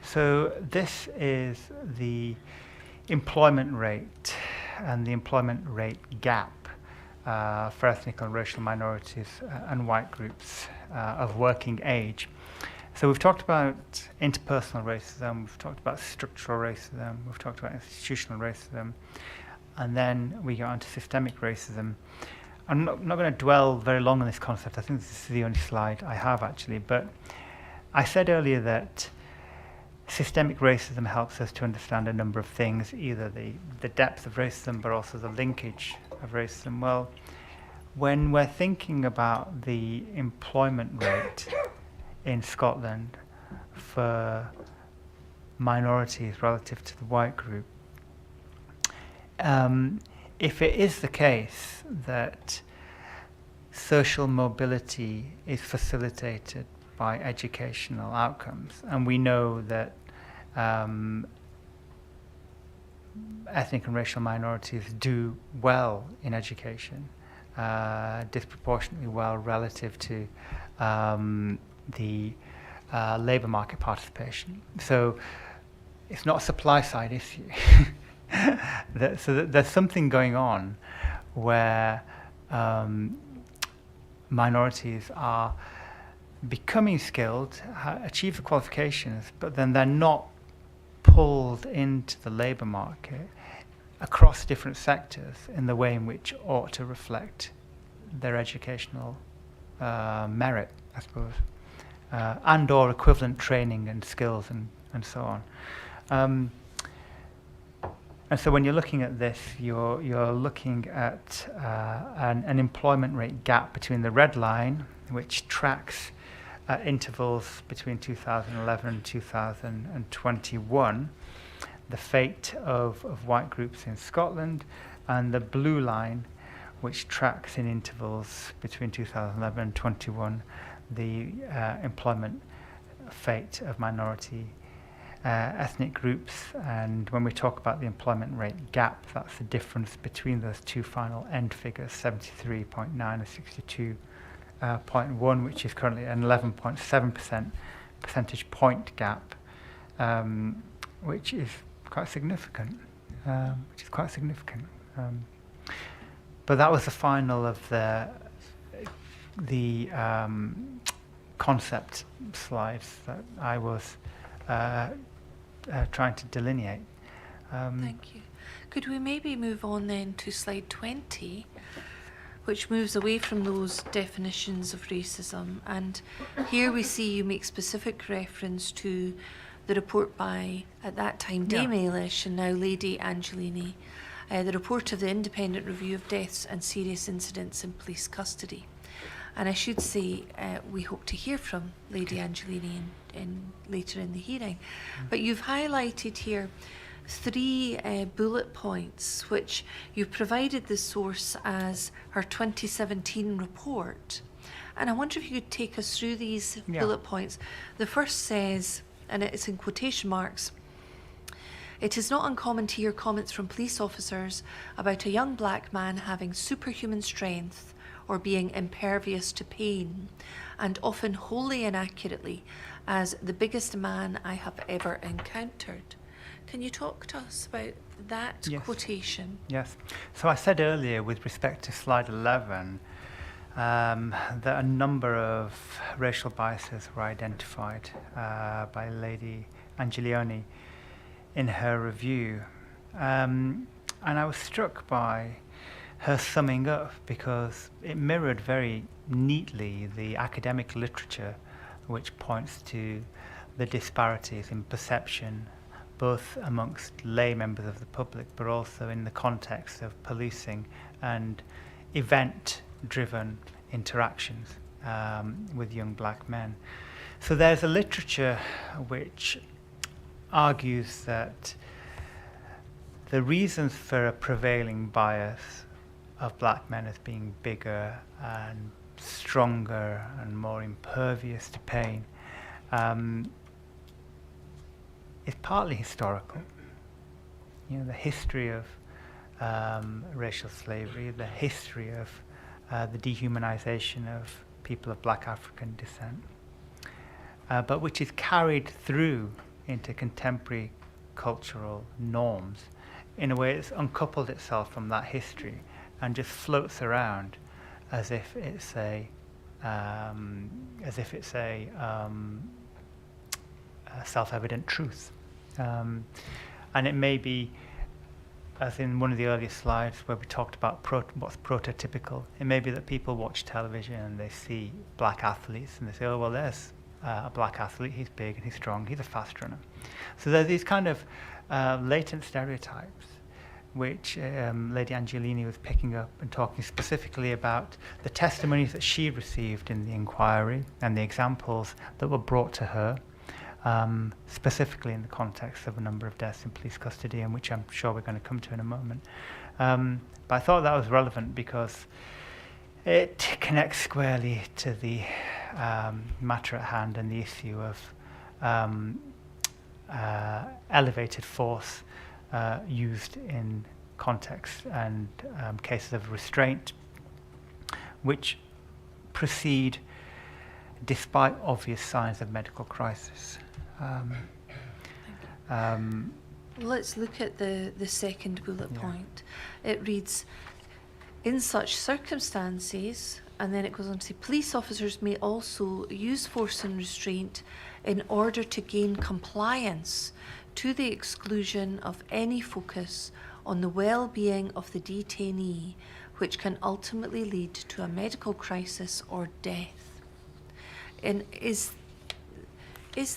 So this is the employment rate and the employment rate gap for ethnic and racial minorities and white groups of working age. So we've talked about interpersonal racism, we've talked about structural racism, we've talked about institutional racism, and then we go on to systemic racism. I'm not going to dwell very long on this concept. I think this is the only slide I have actually, but I said earlier that systemic racism helps us to understand a number of things, either the depth of racism, but also the linkage of racism. Well, when we're thinking about the employment rate in Scotland for minorities relative to the white group, if it is the case that social mobility is facilitated by educational outcomes, and we know that ethnic and racial minorities do well in education, disproportionately well relative to the labour market participation. So it's not a supply side issue. So there's something going on where minorities are becoming skilled, achieve the qualifications, but then they're not pulled into the labour market across different sectors in the way in which ought to reflect their educational merit, I suppose, and or equivalent training and skills and so on. And so when you're looking at this, you're looking at an employment rate gap between the red line, which tracks intervals between 2011 and 2021, the fate of white groups in Scotland, and the blue line, which tracks in intervals between 2011 and 21, the employment fate of minority ethnic groups. And when we talk about the employment rate gap, that's the difference between those two final end figures, 73.9 and 62.1, which is currently an 11.7% percentage point gap, which is quite significant. But that was the final of the concept slides that I was trying to delineate. Thank you. Could we maybe move on then to slide 20, which moves away from those definitions of racism? And here we see you make specific reference to the report by, at that time, Dame Eilish and now Lady Angelini, the report of the Independent Review of Deaths and Serious Incidents in Police Custody. And I should say, we hope to hear from Lady Angelini later in the hearing. But you've highlighted here 3 bullet points, which you've provided the source as her 2017 report. And I wonder if you could take us through these bullet points. The first says, and it's in quotation marks, "It is not uncommon to hear comments from police officers about a young black man having superhuman strength or being impervious to pain, and often wholly inaccurately as the biggest man I have ever encountered." Can you talk to us about that quotation? Yes. So I said earlier with respect to slide 11 that a number of racial biases were identified by Lady Angelini in her review. And I was struck by her summing up because it mirrored very neatly the academic literature which points to the disparities in perception both amongst lay members of the public but also in the context of policing and event-driven interactions with young black men. So there's a literature which argues that the reasons for a prevailing bias of black men as being bigger and stronger and more impervious to pain is partly historical. You know, the history of racial slavery, the history of the dehumanization of people of black African descent, but which is carried through into contemporary cultural norms in a way that's uncoupled itself from that history and just floats around as if it's a self-evident truth. And it may be, as in one of the earlier slides where we talked about what's prototypical, it may be that people watch television and they see black athletes and they say, oh, well, there's a black athlete, he's big and he's strong, he's a fast runner. So there's these kind of latent stereotypes which Lady Angelini was picking up and talking specifically about the testimonies that she received in the inquiry and the examples that were brought to her, specifically in the context of a number of deaths in police custody, and which I'm sure we're going to come to in a moment. But I thought that was relevant because it connects squarely to the matter at hand and the issue of elevated force used in context and cases of restraint which proceed despite obvious signs of medical crisis. Let's look at the second bullet point. It reads, in such circumstances, and then it goes on to say, police officers may also use force and restraint in order to gain compliance to the exclusion of any focus on the well-being of the detainee, which can ultimately lead to a medical crisis or death. And is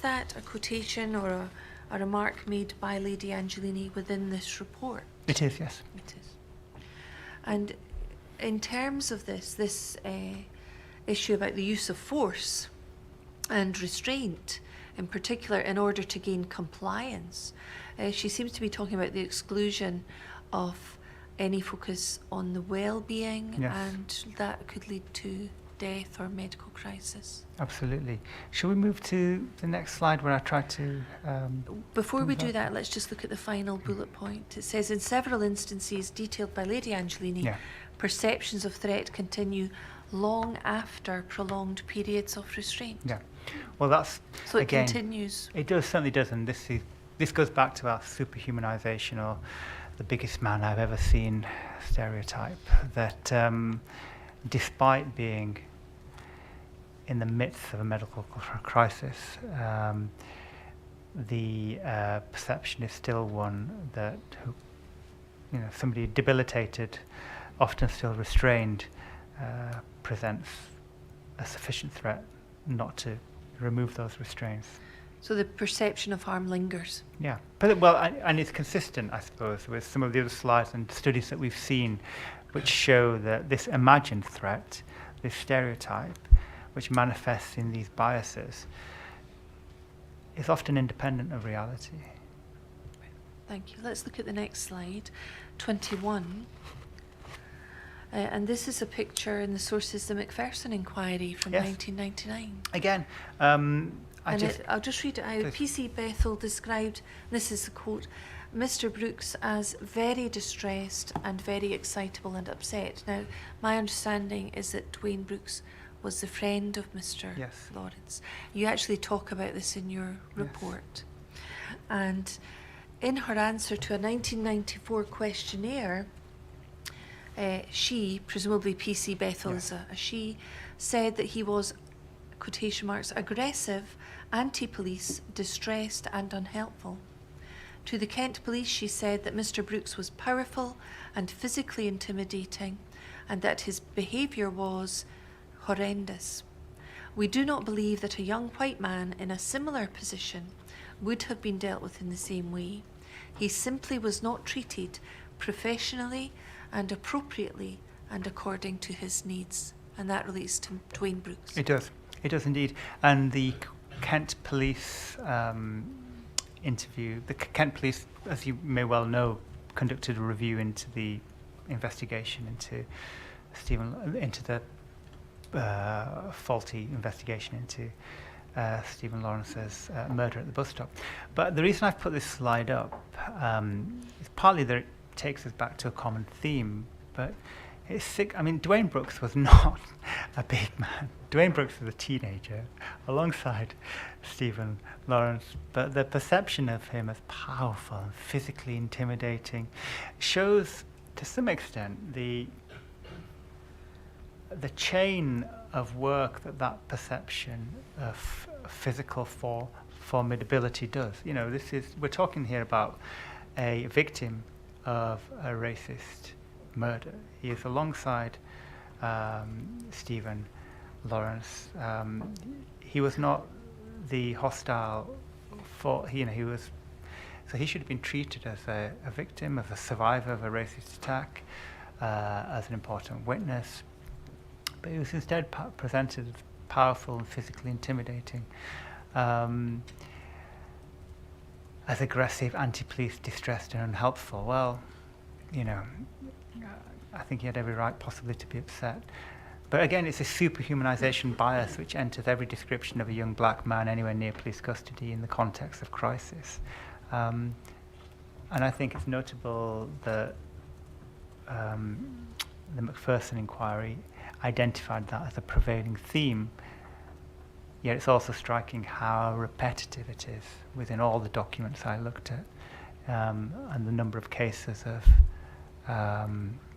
that a quotation or a remark made by Lady Angelini within this report? It is, yes. It is. And in terms of this issue about the use of force and restraint, in particular, in order to gain compliance, she seems to be talking about the exclusion of any focus on the well-being, yes, and that could lead to death or medical crisis. Absolutely. Shall we move to the next slide where I try to... Before we do that, let's just look at the final bullet point. It says, in several instances detailed by Lady Angelini, perceptions of threat continue long after prolonged periods of restraint. Yeah. Well, that's... So it again, continues. It does, certainly does, and this goes back to our superhumanization, or the biggest man I've ever seen stereotype, that despite being in the midst of a medical crisis, the perception is still one that, somebody debilitated, often still restrained, presents a sufficient threat not to remove those restraints. So the perception of harm lingers. Yeah, but well, and it's consistent, I suppose, with some of the other slides and studies that we've seen, which show that this imagined threat, this stereotype, which manifests in these biases, is often independent of reality. Thank you. Let's look at the next slide, 21. And this is a picture in the sources, the Macpherson inquiry from 1999. Again, I'll just read it out. Please. P.C. Bethel described, this is the quote, Mr. Brooks as very distressed and very excitable and upset. Now, my understanding is that Dwayne Brooks was the friend of Mr. Lawrence. You actually talk about this in your report. And in her answer to a 1994 questionnaire, she, presumably P.C. Bethel is a she, said that he was, quotation marks, aggressive, anti-police, distressed and unhelpful. To the Kent police, she said that Mr. Brooks was powerful and physically intimidating, and that his behaviour was horrendous. We do not believe that a young white man in a similar position would have been dealt with in the same way. He simply was not treated professionally and appropriately and according to his needs. And that relates to Dwayne Brooks. It does indeed. And the Kent police interview, the Kent police, as you may well know, conducted a review into the investigation into the faulty investigation into Stephen Lawrence's murder at the bus stop. But the reason I've put this slide up is partly that it takes us back to a common theme, but it's sick. I mean, Dwayne Brooks was not a big man. Dwayne Brooks was a teenager alongside Stephen Lawrence, but the perception of him as powerful and physically intimidating shows, to some extent, the chain of work that perception of physical formidability does. You know, we're talking here about a victim of a racist murder. He is alongside Stephen Lawrence. He was not the hostile so he should have been treated as a victim, as a survivor of a racist attack, as an important witness. But he was instead presented as powerful and physically intimidating, as aggressive, anti-police, distressed and unhelpful. Well, you know, I think he had every right possibly to be upset. But again, it's a superhumanization bias which enters every description of a young black man anywhere near police custody in the context of crisis. And I think it's notable that the Macpherson inquiry identified that as a prevailing theme, yet it's also striking how repetitive it is within all the documents I looked at, and the number of cases of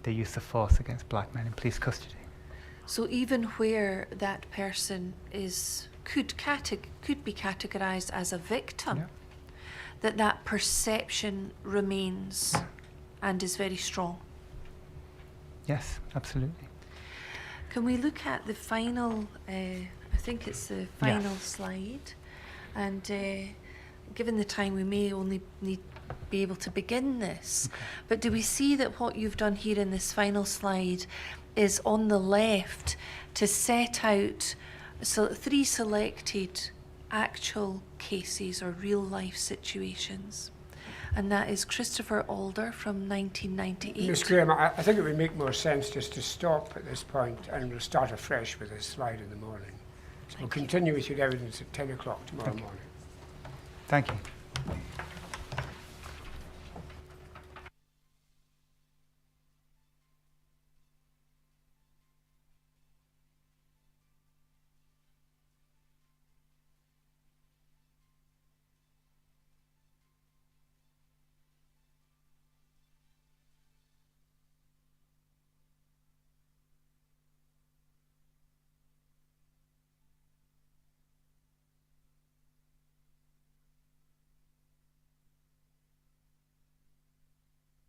the use of force against black men in police custody. So even where that person could be categorised as a victim, Yeah. that perception remains and is very strong. Yes, absolutely. Can we look at the final, I think it's the final slide, and given the time we may only be able to begin this, but do we see that what you've done here in this final slide is on the left to set out 3 selected actual cases or real life situations? And that is Christopher Alder from 1998. Ms. Graham, I think it would make more sense just to stop at this point and we'll start afresh with this slide in the morning. So we'll continue with your evidence at 10 o'clock tomorrow morning. Thank you.